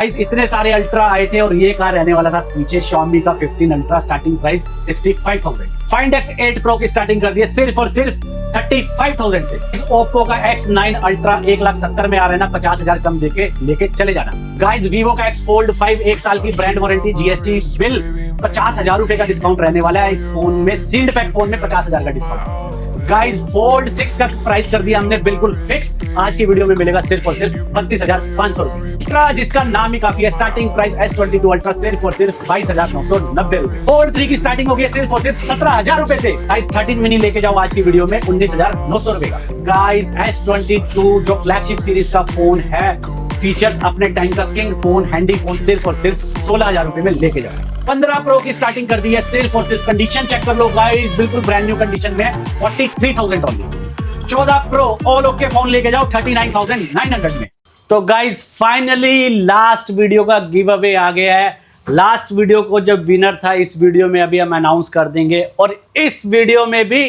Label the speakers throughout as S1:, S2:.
S1: Guys इतने सारे ultra आए थे और ये कार रहने वाला था पीछे Xiaomi का 15 ultra starting price 65,000। Find X8 Pro की स्टार्टिंग कर दी है सिर्फ और सिर्फ 35,000 से। Oppo का X9 अल्ट्रा 1,70,000 में आ रहा है ना, 50,000 कम देके लेके चले जाना। गाइस Vivo का X Fold 5 1 साल की ब्रांड वारंटी GST बिल 50,000 रुपए का डिस्काउंट रहने वाला है इस फोन में। सील्ड पैक फोन में 50,000 का डिस्काउंट। गाइस Fold 6 का प्राइस कर दिया हमने बिल्कुल फिक्स। आज की वीडियो में मिलेगा सिर्फ और सिर्फ 32,500 रुपए, जिसका नाम ही काफी है। स्टार्टिंग प्राइस S22 अल्ट्रा सिर्फ और सिर्फ 22,990 रुपए। Fold 3 की स्टार्टिंग होगी सिर्फ और सिर्फ 17,000 रुपए से। गाइस 13 मिनी लेके जाओ आज की वीडियो में 19,900 रुपए का। गाइस S22 जो फ्लैगशिप सीरीज का फोन है, फीचर्स अपने टाइम का किंग फोन, हैंडी फोन, सिर्फ और सिर्फ 16,000 रुपए में लेके जाओ। 15 प्रो की स्टार्टिंग कर दी है सिर्फ और सिर्फ, कंडीशन चेक कर लो गाइस, बिल्कुल ब्रांड न्यू कंडीशन में 43,000 only. 14 pro all okay phone लेके जाओ 39,900 में। तो गाइस फाइनली लास्ट वीडियो का गिव अवे आ गया है। लास्ट वीडियो को जब विनर था, इस वीडियो में अभी हम अनाउंस कर देंगे। और इस वीडियो में भी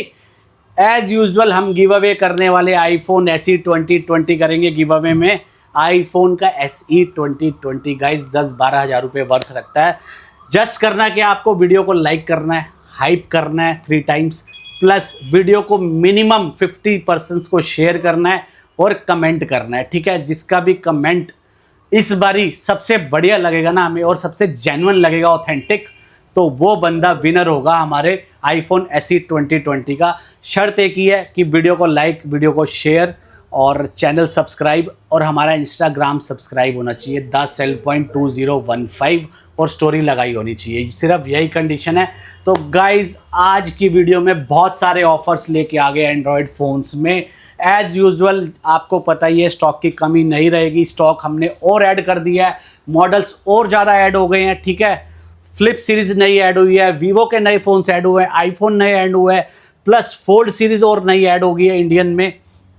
S1: एज यूजुअल हम गिव अवे करने वाले आईफोन SE 2020 करेंगे। गिव अवे में आईफोन का SE 2020 गाइस 10-12 हज़ार रुपये वर्थ रखता है। जस्ट करना कि आपको वीडियो को लाइक करना है, हाइप करना है 3 टाइम्स, प्लस वीडियो को मिनिमम 50% को शेयर करना है और कमेंट करना है, ठीक है। जिसका भी कमेंट इस बारी सबसे बढ़िया लगेगा ना हमें और सबसे जेन्युइन लगेगा, ऑथेंटिक, तो वो बंदा विनर होगा हमारे आईफोन SE 2020 का। शर्त एक ही है कि वीडियो को लाइक, वीडियो को शेयर और चैनल सब्सक्राइब और हमारा इंस्टाग्राम सब्सक्राइब होना चाहिए thecell.2015 और स्टोरी लगाई होनी चाहिए। सिर्फ यही कंडीशन है। तो गाइज आज की वीडियो में बहुत सारे ऑफर्स लेके आ गए एंड्रॉयड फ़ोन्स में। एज़ यूजुअल आपको पता ही है स्टॉक की कमी नहीं रहेगी। स्टॉक हमने और ऐड कर दिया है, मॉडल्स और ज़्यादा ऐड हो गए हैं, ठीक है। फ्लिप सीरीज़ नई ऐड हुई है, वीवो के नए फ़ोन्स ऐड हुए हैं, आईफोन नए ऐड हुए हैं, प्लस फोल्ड सीरीज़ और नई ऐड हो गई है इंडियन में,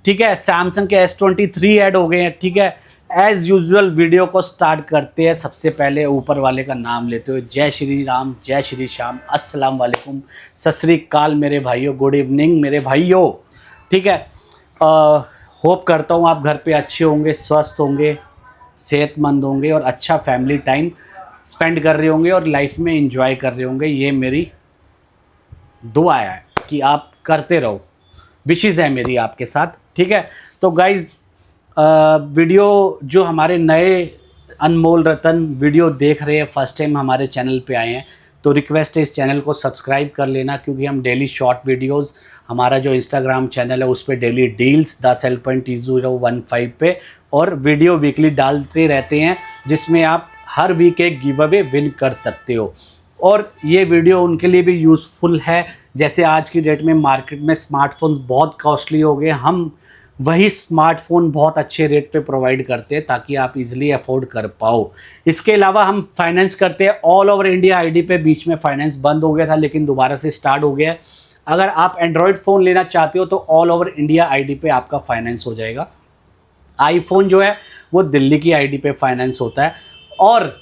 S1: ठीक है। सैमसंग के S23 ऐड हो गए हैं, ठीक है। एज़ यूजुअल वीडियो को स्टार्ट करते हैं। सबसे पहले ऊपर वाले का नाम लेते हुए जय श्री राम, जय श्री श्याम, अस्सलाम वालेकुम, सत श्री अकाल मेरे भाइयों, गुड इवनिंग मेरे भाइयों, ठीक है। होप करता हूँ आप घर पे अच्छे होंगे, स्वस्थ होंगे, सेहतमंद होंगे और अच्छा फैमिली टाइम स्पेंड कर रहे होंगे और लाइफ में एंजॉय कर रहे होंगे। ये मेरी दुआ है कि आप करते रहो, विशेज़ है मेरी आपके साथ, ठीक है। तो गाइज़ वीडियो जो हमारे नए अनमोल रतन वीडियो देख रहे हैं, फर्स्ट टाइम हमारे चैनल पे आए हैं, तो रिक्वेस्ट है इस चैनल को सब्सक्राइब कर लेना, क्योंकि हम डेली शॉर्ट वीडियोस, हमारा जो इंस्टाग्राम चैनल है उस पर डेली डील्स thecell.2015 पे और वीडियो वीकली डालते रहते हैं, जिसमें आप हर वीक एक गिव अवे विन कर सकते हो। और ये वीडियो उनके लिए भी यूज़फुल है, जैसे आज की डेट में मार्केट में स्मार्टफोन्स बहुत कॉस्टली हो गए, हम वही स्मार्टफोन बहुत अच्छे रेट पे प्रोवाइड करते हैं ताकि आप इजीली अफोर्ड कर पाओ। इसके अलावा हम फाइनेंस करते हैं ऑल ओवर इंडिया आईडी पे। बीच में फाइनेंस बंद हो गया था लेकिन दोबारा से स्टार्ट हो गया है। अगर आप एंड्रॉयड फ़ोन लेना चाहते हो तो ऑल ओवर इंडिया आईडी पे आपका फाइनेंस हो जाएगा। आईफोन जो है वो दिल्ली की आईडी पे फाइनेंस होता है। और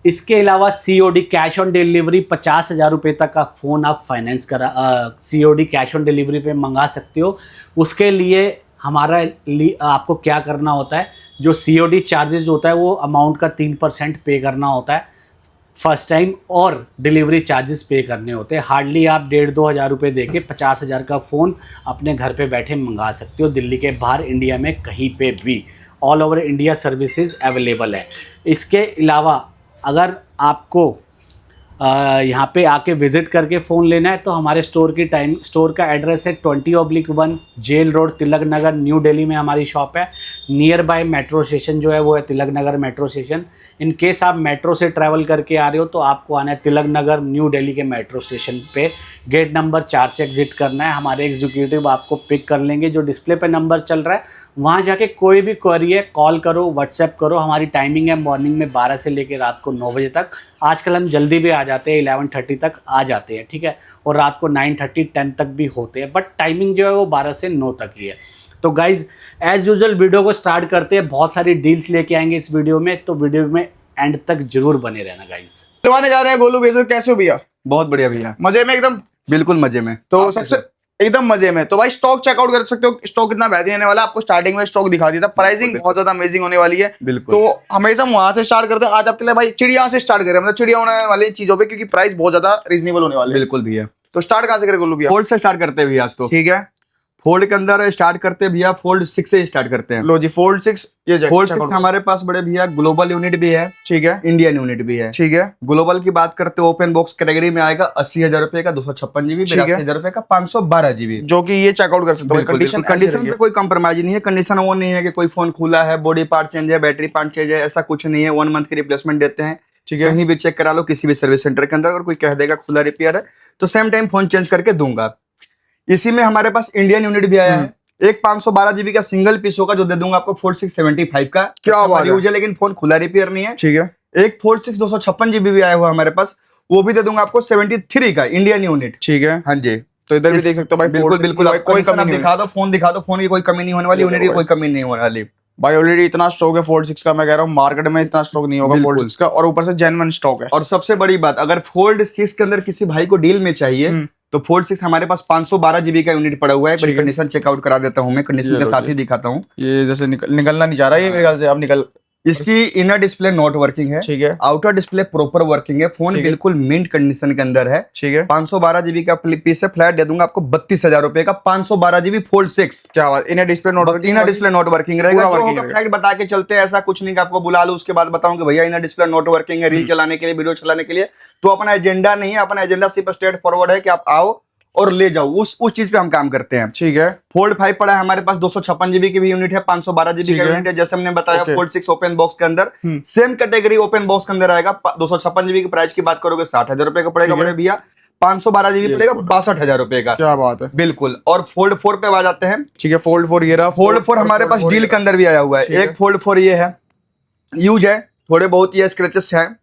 S1: इसके अलावा COD कैश ऑन डिलीवरी 50,000 रुपये तक का फ़ोन आप फाइनेंस करा COD कैश ऑन डिलीवरी पे मंगा सकते हो। उसके लिए आपको क्या करना होता है, जो COD चार्जेस होता है वो अमाउंट का 3% पे करना होता है फर्स्ट टाइम, और डिलीवरी चार्जेस पे करने होते हैं। हार्डली आप 1,500-2 हज़ार रुपये दे के 50,000 का फ़ोन अपने घर पे बैठे मंगा सकते हो, दिल्ली के बाहर, इंडिया में कहीं पे भी। All over India services available है। इसके अलावा अगर आपको यहाँ पे आके विज़िट करके फ़ोन लेना है तो हमारे स्टोर का एड्रेस है 20/1 jail road, Tilak Nagar, new Delhi में हमारी शॉप है। नियर बाय मेट्रो स्टेशन जो है वो है Tilak Nagar metro station. In case आप मेट्रो से ट्रैवल करके आ रहे हो तो आपको आना है तिलक नगर न्यू दिल्ली के मेट्रो स्टेशन पे, गेट नंबर 4 से एग्जिट करना है। हमारे एग्जीक्यूटिव आपको पिक कर लेंगे। जो डिस्प्ले पे नंबर चल रहा है वहाँ जाके कोई भी क्वेरी है कॉल करो, व्हाट्सएप करो। हमारी टाइमिंग है मॉर्निंग में 12 से लेकर रात को 9 बजे तक। आजकल हम जल्दी भी आ जाते हैं, 11:30 तक आ जाते हैं, ठीक है। और रात को 9:30 10 तक भी होते हैं, बट टाइमिंग जो है वो 12 से 9 तक ही है। तो गाइज़ एज यूजुअल वीडियो को स्टार्ट करते हैं। बहुत सारी डील्स लेके आएंगे इस वीडियो में, तो वीडियो में एंड तक जरूर बने रहना गाइज़।
S2: जा रहे हैं गोलू भैया, कैसे हो भैया?
S3: बहुत बढ़िया भैया,
S2: मजे में एकदम,
S3: बिल्कुल मजे में।
S2: तो सबसे एकदम मजे में। तो भाई स्टॉक चेकआउट कर सकते हो, स्टॉक कितना बेहतरीन होने वाला है। आपको स्टार्टिंग में स्टॉक दिखा दिया था, प्राइसिंग बहुत ज्यादा अमेजिंग होने वाली है।
S3: बिल्कुल।
S2: तो हमेशा हम वहां से स्टार्ट करते हैं। आज आपके लिए भाई चिड़िया से स्टार्ट करें, मतलब चिड़िया होने वाली चीजों पे, क्योंकि प्राइस बहुत ज्यादा रीजनेबल होने वाले हैं।
S3: बिल्कुल भैया।
S2: तो स्टार्ट कहां से करें गोलू भैया?
S3: फोल्ड से स्टार्ट करते हैं भैया आज तो।
S2: ठीक है,
S3: फोल्ड के अंदर स्टार्ट करते हैं भैया, फोल्ड 6 से स्टार्ट करते हैं।
S2: लो जी फोल्ड 6। ये
S3: फोल्ड 6 हमारे पास बड़े भैया ग्लोबल यूनिट भी है,
S2: ठीक है,
S3: इंडियन यूनिट भी है।
S2: ठीक है,
S3: ग्लोबल की बात करते हैं, ओपन बॉक्स कैटेगरी में आएगा 80,000 रुपए का 256 जीबी,
S2: ठीक है।
S3: 82,000 रुपए का 512 जीबी,
S2: जो कि ये चेकआउट कर सकते हो। कंडीशन
S3: कंडीशन से कोई कंप्रोमाइज नहीं है। कंडीशन वो नहीं है कि कोई फोन खुला है, बॉडी पार्ट चेंज है, बैटरी पार्ट चेंज है, ऐसा कुछ नहीं है। 1 मंथ की रिप्लेसमेंट देते हैं,
S2: ठीक है,
S3: कहीं भी चेक करा लो किसी भी सर्विस सेंटर के अंदर। अगर कोई कह देगा खुला रिपेयर है तो सेम टाइम फोन चेंज करके दूंगा। इसी में हमारे पास इंडियन यूनिट भी आया है, एक 512 जीबी का सिंगल पीस होगा जो दे दूंगा आपको फोल्ड 675 का।
S2: क्या बात है,
S3: लेकिन फोन खुला रिपेयर नहीं है।
S2: ठीक है।
S3: एक फोल्ड 6 256 जीबी भी आया हुआ हमारे पास, वो भी दे दूंगा आपको 73 का इंडियन यूनिट।
S2: ठीक है,
S3: हाँ जी,
S2: तो इधर भी देख सकते हो भाई।
S3: बिल्कुल बिल्कुल।
S2: भाई कोई कमी नहीं
S3: दिखा दो, फोन दिखा दो, फोन की कोई कमी नहीं होने वाली, यूनिट की कोई कमी नहीं होने वाली
S2: भाई। ऑलरेडी इतना स्टॉक है फोल्ड 6 का, मैं कह रहा हूँ मार्केट में इतना स्टॉक नहीं होगा फोल्ड 6 का, और ऊपर से जेन्युइन स्टॉक है।
S3: और सबसे बड़ी बात, अगर फोल्ड 6 के अंदर किसी भाई को डील में चाहिए तो फोल्ड 6 हमारे पास 512 जीबी का यूनिट पड़ा हुआ है। बड़ी कंडीशन चेकआउट करा देता हूँ मैं, कंडीशन के साथ ही दिखाता हूँ।
S2: ये जैसे निकलना नहीं चाह रहा है मेरे ख्याल से, अब निकल।
S3: इसकी इनर डिस्प्ले नॉट वर्किंग है,
S2: ठीक है,
S3: आउटर डिस्प्ले प्रॉपर वर्किंग है। फोन बिल्कुल मिंट कंडीशन के अंदर है,
S2: ठीक है।
S3: 512 जीबी का पीस है, फ्लैट दे दूंगा आपको 32,000 रुपए का। 512 जीबी फोल्ड 6।
S2: क्या बात, inner display not working,
S3: inner display not working रहेगा।
S2: पूरा
S3: जो
S2: working
S3: होगा फैक्ट बता के चलते हैं, ऐसा कुछ नहीं कि आपको बुला लो उसके बाद बताऊं कि भैया इनर डिस्प्ले नॉट वर्किंग है, रील चलाने के लिए, वीडियो चलाने के लिए। तो अपना एजेंडा नहीं है, अपना एजेंडा सिर्फ स्ट्रेट फॉरवर्ड है कि आप आओ और ले जाओ, उस चीज पे हम काम करते हैं।
S2: ठीक है।
S3: फोल्ड 5 पड़ा है हमारे पास, 256 जीबी की भी यूनिट है, 512 जीबी का यूनिट है, जैसे हमने बताया। फोल्ड 6 ओपन बॉक्स के अंदर सेम कैटेगरी ओपन बॉक्स के अंदर आएगा। 256 जीबी की प्राइस की बात करोगे 60,000 रुपए का पड़ेगा बड़े भैया। 512 जीबी पड़ेगा 62,000 रुपए का।
S2: क्या बात है,
S3: बिल्कुल। और फोल्ड 4 पे आ जाते हैं।
S2: ठीक है, फोल्ड 4 ये रहा।
S3: फोल्ड 4 हमारे पास डील के अंदर भी आया हुआ है। एक फोल्ड 4 ये है, यूज है, थोड़े बहुत ये स्क्रैचेस हैं,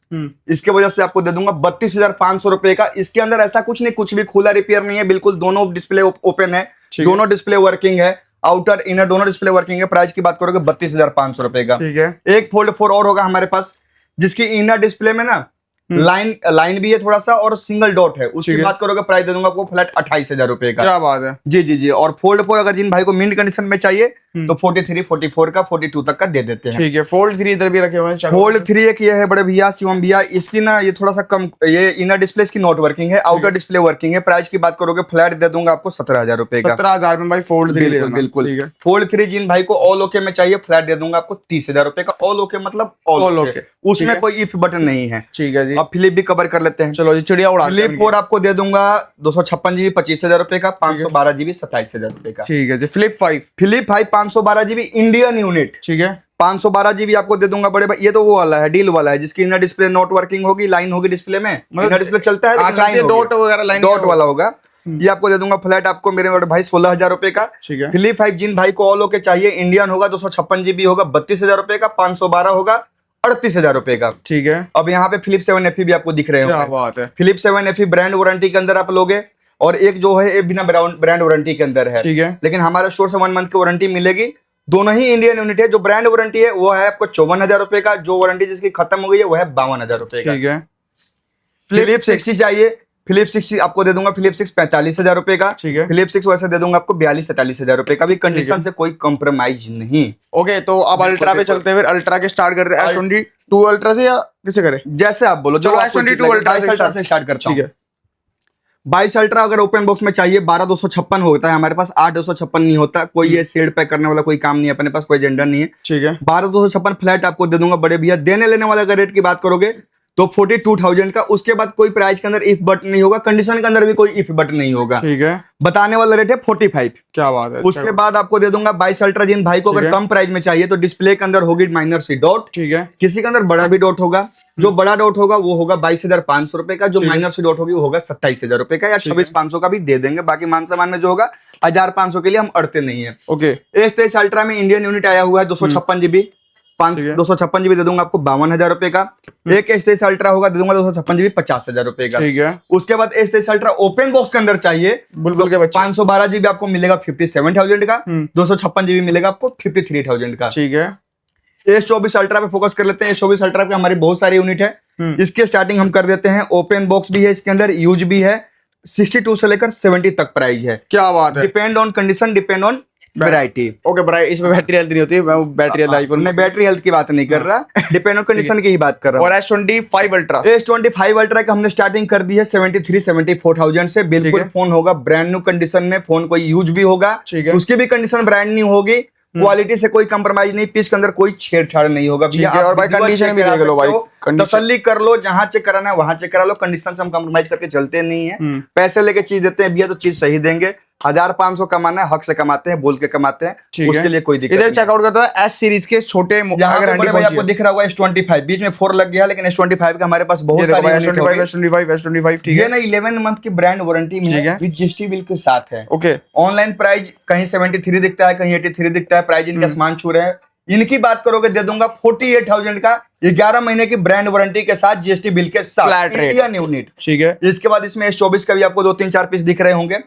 S3: इसके वजह से आपको दे दूंगा 32,500 रुपए का। इसके अंदर ऐसा कुछ नहीं, कुछ भी खुला रिपेयर नहीं है, बिल्कुल दोनों डिस्प्ले ओपन है, दोनों डिस्प्ले वर्किंग है, आउटर इनर दोनों डिस्प्ले वर्किंग है। प्राइस की बात करोगे 32,500 रुपए का।
S2: ठीक है।
S3: एक फोल्ड 4 और होगा हमारे पास, जिसकी इनर डिस्प्ले में ना लाइन भी है थोड़ा सा, और सिंगल डॉट है। उसकी बात करोगे प्राइस दे दूंगा आपको फ्लैट 28,000 रुपए का।
S2: क्या बात है,
S3: जी जी जी। और फोल्ड 4 अगर जिन भाई को मिंट कंडीशन में चाहिए तो 43, 44 का 42 तक का दे देते हैं।
S2: ठीक है। फोल्ड 3 इधर भी रखे हुए हैं।
S3: फोल्ड 3 एक ये है बड़े भैया, शिवम भैया, इसकी ना ये थोड़ा सा कम, ये इनर डिस्प्ले इसकी नॉट वर्किंग है, आउटर डिस्प्ले वर्किंग है। प्राइस की बात करोगे फ्लैट दे दूंगा आपको 17,000 रुपए का।
S2: 17,000 में भाई फोल्ड 3 ले लेना।
S3: बिल्कुल।
S2: ठीक है।
S3: फोल्ड 3 जिन भाई को ऑल ओके में चाहिए, फ्लैट दे दूंगा आपको 30,000 रुपए का। ऑल ओके मतलब ऑल ओके, उसमें कोई इफ बटन नहीं है।
S2: ठीक है जी।
S3: अब फ्लिप भी कवर कर लेते हैं।
S2: चलो जी, चिड़िया उड़ा।
S3: फ्लिप 4 आपको दे दूंगा 256 जीबी 25,000 रुपए का, 512 जीबी 27,000 रुपए का।
S2: ठीक है जी। फ्लिप 5
S3: 512 जीबी इंडियन यूनिट,
S2: ठीक है।
S3: 512 जीबी आपको दे दूंगा बड़े भाई। ये तो वो वाला है, डील वाला है, जिसकी इनर डिस्प्ले नॉट वर्किंग होगी, लाइन होगी डिस्प्ले में, इनर डिस्प्ले चलता है लेकिन लाइन
S2: डॉट वगैरह लाइन
S3: डॉट वाला होगा। ये आपको दे दूंगा फ्लैट आपको मेरे बड़े भाई 16,000 रुपए का।
S2: ठीक है।
S3: फ्लिप 5 जिन भाई को ऑल ओके चाहिए, इंडियन होगा, 256 जीबी होगा, 32,000 रुपए का, 512 होगा 38,000 रुपए का।
S2: ठीक है।
S3: अब यहाँ पे फिलिप 7 FE भी आपको दिख रहे
S2: क्या
S3: हो।
S2: बात है,
S3: फिलिप 7 FE ब्रांड वारंटी के अंदर आप लोगे, और एक जो है ये बिना ब्रांड वारंटी के अंदर है।
S2: ठीक है।
S3: लेकिन हमारे स्टोर से 1 मंथ की वारंटी मिलेगी। दोनों ही इंडियन यूनिट है। जो ब्रांड वारंटी है वो है आपको 54,000 रुपए का, जो वारंटी जिसकी खत्म हो गई है वो है 52,000 रुपए का।
S2: ठीक है।
S3: फिलिप 6 चाहिए, फिलिप 6 आपको दे दूंगा, फिलिप 6 45,000 रुपए का।
S2: ठीक है।
S3: फिलिप 6 वैसे दे दूंगा आपको 42-43,000 रुपए का भी। कंडीशन से कोई कॉम्प्रोमाइज नहीं।
S2: ओके, तो अब अल्ट्रा पे चलते हैं। फिर अल्ट्रा के स्टार्ट करते हैं। S22 अल्ट्रा से या किसे करें?
S3: जैसे आप बोलो।
S2: चलो S22 अल्ट्रा
S3: से स्टार्ट करता हूँ।
S2: ठीक है।
S3: 22 अल्ट्रा अगर ओपन बॉक्स में चाहिए 12,256 होता है हमारे पास, 8,256 नहीं होता। कोई ये शेड पैक करने वाला कोई काम नहीं है अपने पास, कोई एजेंडा नहीं है।
S2: ठीक है।
S3: 12,256 फ्लैट आपको दे दूंगा बड़े भैया। देने लेने वाले का रेट की बात करोगे तो 42,000 का। उसके बाद कोई प्राइस के अंदर इफ बटन नहीं होगा, कंडीशन के अंदर भी कोई इफ बटन नहीं होगा।
S2: ठीक है।
S3: बताने वाला रेट है 45।
S2: क्या बात है।
S3: उसके बाद आपको दे दूंगा 22 अल्ट्रा जिन भाई को अगर कम प्राइस में चाहिए तो डिस्प्ले के अंदर होगी माइनर सी डॉट।
S2: ठीक है।
S3: किसी के अंदर बड़ा भी डॉट होगा, जो बड़ा डॉट होगा वो होगा 22,500 रुपए का, जो माइनर सी डॉट होगी वो होगा 27,000 रुपए का, या 26,500 का भी दे देंगे। बाकी मान सम्मान में जो होगा 1,500 के लिए हम अड़ते नहीं है।
S2: ओके।
S3: S23 अल्ट्रा में इंडियन यूनिट आया हुआ है 256 जीबी, 256 जीबी दे दूंगा आपको 52,000 रुपए का। एक S23 अल्ट्रा होगा दे दूंगा 256 जीबी 50,000 रुपए का।
S2: ठीक है।
S3: उसके बाद S23 अल्ट्रा ओपन बॉक्स के अंदर चाहिए,
S2: बुलबुल के बच्चे,
S3: 512 जीबी आपको मिलेगा 57,000 का, 256 जीबी मिलेगा आपको 53,000 का।
S2: ठीक है।
S3: S24 अल्ट्रा पे फोकस कर लेते हैं। S24 अल्ट्रा पे हमारी बहुत सारी यूनिट है। इसके स्टार्टिंग हम कर देते हैं। ओपन बॉक्स भी है इसके अंदर, यूज भी है, 62 से लेकर 70 तक प्राइस है।
S2: क्या बात है।
S3: Depend on condition, depend on variety.
S2: Okay भाई, इसमें बैटरी हेल्थ नहीं होती, मैं बैटरी हेल्थ आईफोन
S3: मैं बैटरी हेल्थ की बात नहीं कर रहा, डिपेंड ऑन कंडीशन की ही बात कर रहा हूँ।
S2: और S25 अल्ट्रा,
S3: S25 अल्ट्रा का हमने स्टार्टिंग कर दी है 73-74,000 से। बिल्कुल फोन होगा ब्रांड न्यू कंडीशन में, फोन कोई यूज भी होगा,
S2: ठीक है।
S3: उसकी भी कंडीशन ब्रांड न्यू होगी, क्वालिटी से कोई कंप्रोमाइज नहीं, पीस के अंदर कोई छेड़छाड़ नहीं होगा भैया।
S2: और भाई कंडीशन भी देख लो भाई,
S3: तसल्ली कर लो, जहां चेक कराना है वहां चेक करा लो, कंडीशन से हम कंप्रोमाइज करके चलते नहीं है। पैसे लेके चीज देते हैं भैया तो चीज सही देंगे। 1500 कमाना है, हक से कमाते हैं, बोल के कमाते हैं, उसके लिए कोई दिक्कत
S2: इधर
S3: नहीं।
S2: चेकआउट करता है S सीरीज के छोटे,
S3: यहाँ
S2: अगर
S3: पे बड़े भाई आपको दिख रहा होगा S25, बीच में 4 लग गया, लेकिन S25 का हमारे पास बहुत सारे यूनिट हो गए।
S2: S25 ठीक
S3: ये
S2: है।
S3: ना 11 मंथ की ब्रांड वारंटी में
S2: ठीक है।
S3: विद जीएसटी बिल के साथ है।
S2: ओके,
S3: ऑनलाइन प्राइस कहीं 73 दिखता है, कहीं 83 दिखता है, प्राइस इनका सामान छू रहे हैं। इनकी बात करोगे दे दूंगा 48,000 का 11 महीने की ब्रांड वारंटी के साथ, जीएसटी बिल के साथ,
S2: Flat rate।
S3: Indian unit.
S2: ठीक है।
S3: इसके बाद इसमें S24 का भी आपको 2-3-4 पीस दिख रहे होंगे,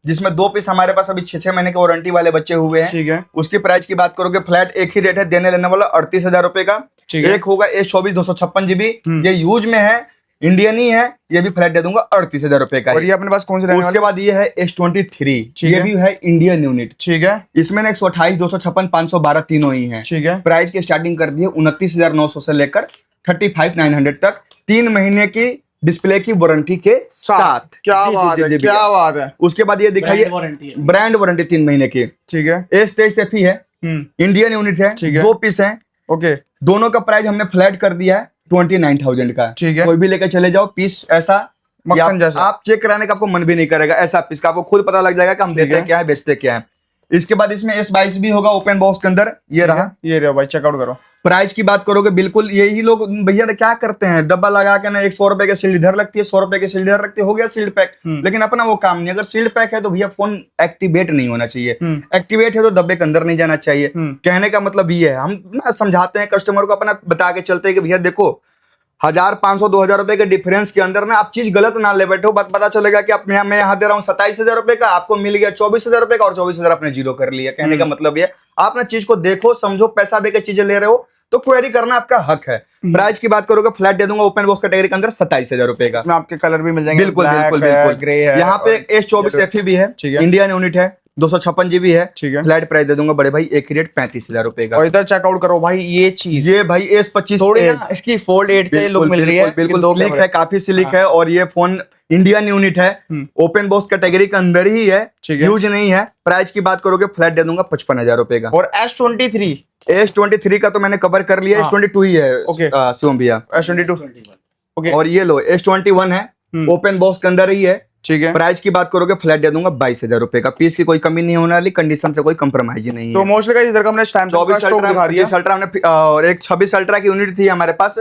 S3: जिसमें 2 पीस हमारे पास अभी 6-6 महीने के वारंटी वाले बच्चे हुए हैं।
S2: ठीक है।
S3: उसकी प्राइस की बात करोगे फ्लैट एक ही रेट है, देने लेने वाला 38,000 रुपए का।
S2: ठीक है।
S3: एक होगा S24 256 GB, ये यूज में है, इंडियन ही है, ये भी फ्लैट दे दूंगा 38,000 रुपए का।
S2: और ये अपने पास कौन से रहने
S3: उसके
S2: वाले?
S3: बाद ये है S23,
S2: ठीक
S3: ये
S2: है।
S3: भी है इंडियन यूनिट।
S2: ठीक है।
S3: इसमें ना 128, 256, 512 तीनों ही हैं।
S2: ठीक है।
S3: प्राइस की स्टार्टिंग कर दी है 29,900 से लेकर 35,900 तक, 3 महीने की डिस्प्ले की वारंटी के साथ।
S2: क्या
S3: जी,
S2: बात
S3: जी,
S2: है,
S3: जी,
S2: क्या बात है।
S3: उसके बाद ये दिखाइए
S1: वारंटी है।
S3: ब्रांड वारंटी 3 महीने की।
S2: ठीक है।
S3: S23 FE है, इंडियन यूनिट है,
S2: ठीक है।
S3: 2 पीस है।
S2: ओके,
S3: दोनों का प्राइस हमने फ्लैट कर दिया है 29,000 का।
S2: ठीक है।
S3: कोई भी लेकर चले जाओ, पीस ऐसा
S2: मक्खन
S3: या
S2: जैसा।
S3: आप चेक कराने का आपको मन भी नहीं करेगा, ऐसा पीस का आपको खुद पता लग जाएगा कि हम देते हैं क्या है, बेचते क्या है। इसके बाद इसमें S22 भी होगा ओपन बॉक्स के अंदर, ये रहा।
S2: ये रहा भाई, चेकआउट करो।
S3: प्राइस की बात करोगे बिल्कुल यही लोग भैया क्या करते हैं, डब्बा लगा के ना 100 रुपए के सील्ड इधर लगती है, 100 रुपए के सील्ड इधर लगती है, हो गया सील्ड पैक। लेकिन अपना वो काम नहीं, अगर सील्ड पैक है तो भैया फोन एक्टिवेट नहीं होना चाहिए, एक्टिवेट है तो डब्बे के अंदर नहीं जाना चाहिए। कहने का मतलब ये है, हम ना समझाते हैं कस्टमर को, अपना बता के चलते हैं कि भैया देखो 1,000, 500, 2,000 रुपए के डिफरेंस के अंदर ना आप चीज गलत ना ले बैठो। पता चलेगा कि आप मैं यहाँ दे रहा हूँ 27,000 रुपए का, आपको मिल गया 24,000 रुपए का और 24,000 आपने जीरो कर लिया। कहने का मतलब ये, आप ना चीज को देखो समझो, पैसा देकर चीजें ले रहे हो तो क्वेरी करना आपका हक है। प्राइस की बात करोगे फ्लैट दे दूंगा ओपन बॉक्स कैटेगरी के अंदर 27,000 रुपए का।
S2: इसमें आपके कलर भी मिल जाएंगे,
S3: बिल्कुल
S2: black
S3: बिल्कुल
S2: है,
S3: बिल्कुल
S2: ग्रे है।
S3: यहाँ पे S24 FE भी है,
S2: ठीक है।
S3: इंडियन यूनिट है, 256 GB है।
S2: ठीक है।
S3: फ्लैट प्राइस दे दूंगा बड़े भाई एक ही रेट 35,000 रुपए का।
S2: और इधर चेकआउट करो भाई, ये चीज
S3: ये भाई S25
S2: थोड़ी ना इसकी फोल्ड 8 से लुक मिल रही है,
S3: बिल्कुल
S2: दो
S3: स्लिक है, काफी स्लिक है। और ये फोन इंडियन यूनिट है, ओपन बॉक्स कैटेगरी के अंदर ही है,
S2: ठीक है।
S3: यूज नहीं है। प्राइस की बात करोगे फ्लैट दे दूंगा 55,000 रुपए का।
S2: और S23
S3: S23 का तो मैंने कवर कर लिया, S22 ही है
S2: ओके।
S3: शिवम भैया।
S2: S22 okay.
S3: और ये लो S21 है, ओपन बॉक्स के अंदर ही है।
S2: ठीक है।
S3: प्राइस की बात करोगे फ्लैट दे दूंगा 22,000 रुपए का। पीस की कोई कमी नहीं होने वाली, कंडीशन से कोई कंप्रोमाइज नहीं
S2: तो
S3: है।
S2: मोस्टली गाइस इधर का हमने Samsung का
S3: 24
S2: स्टॉक दिखा
S3: अल्ट्रा,
S2: दिया।
S3: 25 अल्ट्रा हमने और एक 26 अल्ट्रा की यूनिट थी हमारे पास,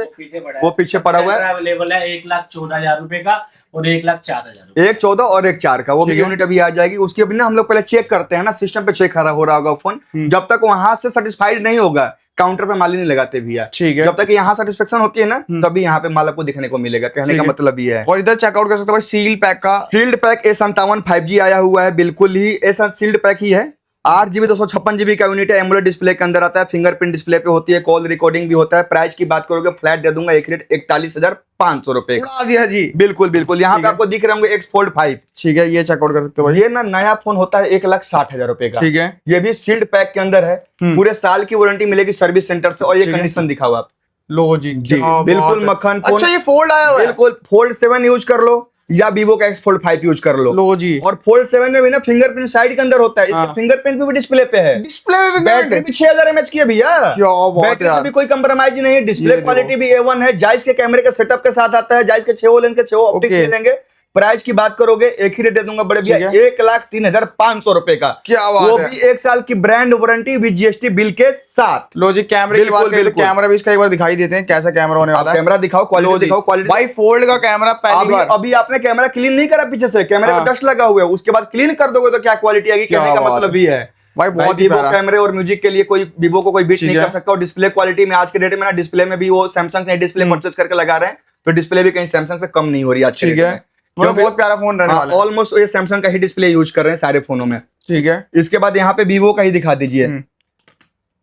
S3: वो पीछे पड़ा हुआ है।
S1: अवेलेबल है 1,14,000 रुपए का और 1,04,000 रुपए।
S3: एक 14 और एक 4 का, वो भी यूनिट अभी आ जाएगी। उसकी अभी ना हम लोग पहले चेक करते हैं ना, सिस्टम पे चेक हो रहा होगा फोन। जब तक वहां से सेटिस्फाइड नहीं होगा, काउंटर पे माल ही नहीं लगाते भैया।
S2: ठीक है।
S3: जब तक यहाँ सेटिस्फेक्शन होती है ना, तभी यहाँ पे माल आपको दिखने को मिलेगा। कहने का मतलब ये है।
S2: और इधर चेकआउट कर सकते हो भाई, सील पैक का
S3: सील्ड पैक A57 5G आया हुआ है, बिल्कुल ही ऐसा सील्ड पैक ही है। 8GB 256GB का यूनिट है, एमुलेट डिस्प्ले के अंदर आता है, फिंगरप्रिंट डिस्प्ले पे होती है, कॉल रिकॉर्डिंग भी होता है। प्राइस की बात करोगे फ्लैट दे दूंगा एक रेट 41,500 रुपए का।
S2: उड़ा दिया जी।
S3: बिल्कुल बिल्कुल, यहाँ पे आपको दिख रहे होंगे X Fold 5।
S2: ठीक है, ये चेकआउट कर सकते हो भाई।
S3: ये ना नया फोन होता है 1,60,000 रुपए का।
S2: ठीक है।
S3: ये भी सील्ड पैक के अंदर है, पूरे साल की वारंटी मिलेगी सर्विस सेंटर से। और ये कंडीशन दिखाओ आप
S2: लो जी,
S3: जी,
S2: क्या
S3: बिल्कुल
S2: बात है।
S3: मक्खन फोन।
S2: अच्छा, ये फोल्ड आया हुआ है।
S3: बिल्कुल Fold 7 यूज कर लो या Vivo का X Fold 5 यूज कर लो।
S2: लो जी।
S3: और Fold 7 में भी ना फिंगरप्रिंट साइड के अंदर होता है, इसका फिंगरप्रिंट भी डिस्प्ले पे है।
S2: डिस्प्ले में
S3: बैटरी भी 6000 mAh की है भैया।
S2: क्या बात
S3: बैटरी से
S2: यार।
S3: भी कोई कंप्रोमाइज नहीं है। डिस्प्ले
S2: ये
S3: क्वालिटी भी A1 है। जायज के कैमरे के सेटअप के साथ आता है, जायज के 6 लेंस के 6 ऑप्टिक्स
S2: Okay।
S3: मिलेंगे। प्राइस की बात करोगे एक ही रेट दे दूंगा बड़े भैया, 1,03,500 रुपए का।
S2: क्या बात
S3: वो
S2: है।
S3: भी 1 साल की brand warranty with GST bill के साथ।
S2: लो जी, कैमरे की
S3: बिल्कुल,
S2: बात करें तो
S3: बिल्कुल।
S2: कैमरा भी इसका एक बार दिखाई देते हैं, कैसा कैमरा होने वाला है।
S3: कैमरा दिखाओ,
S2: लो
S3: क्वालिटी
S2: जी।
S3: दिखाओ, क्वालिटी।
S2: भाई फोल्ड का कैमरा पहली
S3: अभी
S2: बार।
S3: अभी आपने कैमरा क्लीन नहीं करा पीछे से, कैमरे
S2: हाँ।
S3: पे डस्ट लगा हुआ है, उसके बाद क्लीन कर दोगे तो क्या क्वालिटी आएगी।
S2: क्या
S3: कहने का
S2: बात
S3: मतलब
S2: है।
S3: ये है
S2: भाई बहुत ही
S3: Vivo
S2: प्यारा।
S3: कैमरे और म्यूजिक के लिए कोई Vivo को कोई बीट
S2: ठीक
S3: नहीं
S2: है।
S3: कर सकता। और डिस्प्ले क्वालिटी में आज के डेट में ना डिस्प्ले में भी वो सैमसंग से डिस्प्ले परचेज करके लगा रहे हैं, तो डिस्प्ले भी कहीं सैमसंग से कम नहीं हो रही आज के
S2: ठीक
S3: डेट
S2: है।
S3: में।
S2: मतलब बहुत प्यारा फोन रहने वाला है।
S3: ऑलमोस्ट ये सैमसंग का ही डिस्प्ले यूज कर रहे हैं सारे फोनों में।
S2: ठीक है।
S3: इसके बाद यहाँ पे Vivo का ही दिखा दीजिए,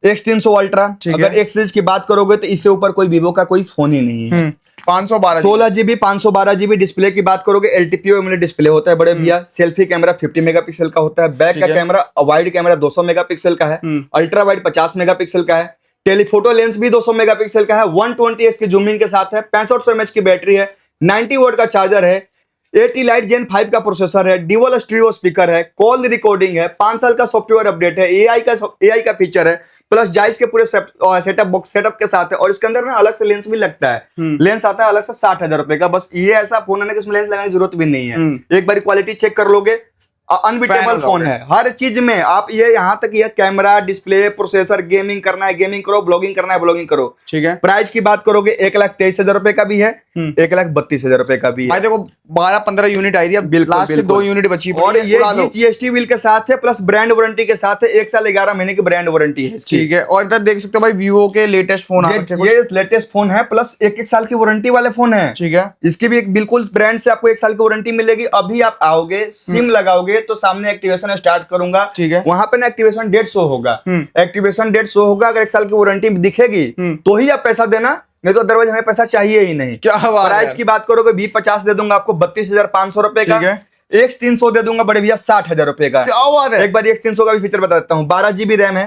S3: X300 अल्ट्रा।
S2: ठीक
S3: अगर
S2: है।
S3: X सीरीज की बात करोगे तो इससे ऊपर कोई Vivo का कोई फोन ही नहीं है।
S2: 512
S3: 16 GB 512 GB डिस्प्ले की बात करोगे, LTPO एमुलेट डिस्प्ले होता है बड़े भैया। सेल्फी कैमरा 50 मेगापिक्सल का होता है। बैक
S2: ठीक
S3: का
S2: है।
S3: कैमरा वाइड कैमरा 200 मेगापिक्सल का है। अल्ट्रा वाइड 50 मेगापिक्सल का है। टेलीफोटो लेंस भी 200 मेगापिक्सल का है। 120x की जूमिंग के साथ है। 6500 mAh की बैटरी है। 90 वोल्ट का चार्जर है। AT लाइट Gen 5 का प्रोसेसर है। ड्यूअल स्टीरियो स्पीकर है। कॉल रिकॉर्डिंग है। 5 साल का सॉफ्टवेयर अपडेट है। AI का फीचर है। प्लस जाइस के पूरे सेटअप बॉक्स सेटअप के साथ है। और इसके अंदर ना अलग से लेंस भी लगता है। लेंस आता है अलग से 60,000 रुपए का। बस ये ऐसा फोन है ना कि इसमें लेंस लगाने की जरूरत भी नहीं है। एक बार क्वालिटी चेक कर लोगे, अनबिटेबल फोन है हर चीज में। आप ये यहाँ तक ये कैमरा, डिस्प्ले, प्रोसेसर, गेमिंग करना है गेमिंग करो, ब्लॉगिंग करना है ब्लॉगिंग करो।
S2: ठीक है।
S3: प्राइस की बात करोगे 1,23,000 रुपए का भी है, 1,32,000 रुपए का भी है।
S2: भाई देखो 12-15 यूनिट आई थी, अब
S3: बिल्कुल,
S2: लास्ट के
S3: बिल्कुल।
S2: 2 यूनिट बची
S3: और
S2: पड़ी है,
S3: ये
S2: उड़ा दो।
S3: GST बिल के साथ है, प्लस ब्रांड वारंटी के साथ है। 1 साल 11 महीने की ब्रांड वारंटी है इसकी।
S2: ठीक है। और इधर देख सकते हो भाई वीवो के लेटेस्ट फोन आ रखे हैं कुछ।
S3: ये लेटेस्ट फोन है, प्लस 1 साल की वारंटी वाले फोन है।
S2: ठीक है।
S3: इसकी भी एक बिल्कुल ब्रांड से आपको 1 साल की वारंटी मिलेगी। अभी आप आओगे, सिम लगाओगे तो सामने एक्टिवेशन स्टार्ट करूंगा।
S2: ठीक है।
S3: वहां पे ना एक्टिवेशन डेट शो होगा। एक्टिवेशन डेट शो होगा। अगर 1 साल की वारंटी दिखेगी तो ही आप पैसा देना, नहीं तो अदरवाइज हमें पैसा चाहिए ही नहीं।
S2: क्या बात है।
S3: प्राइस की बात करोगे V50 दे दूंगा आपको 32,500 रुपए का।
S2: ठीक है।
S3: X300 दे दूंगा बड़े भैया 60,000 रुपए का।
S2: क्या बात है।
S3: एक बार X300 का भी फीचर बता देता हूँ। 12 GB रैम है,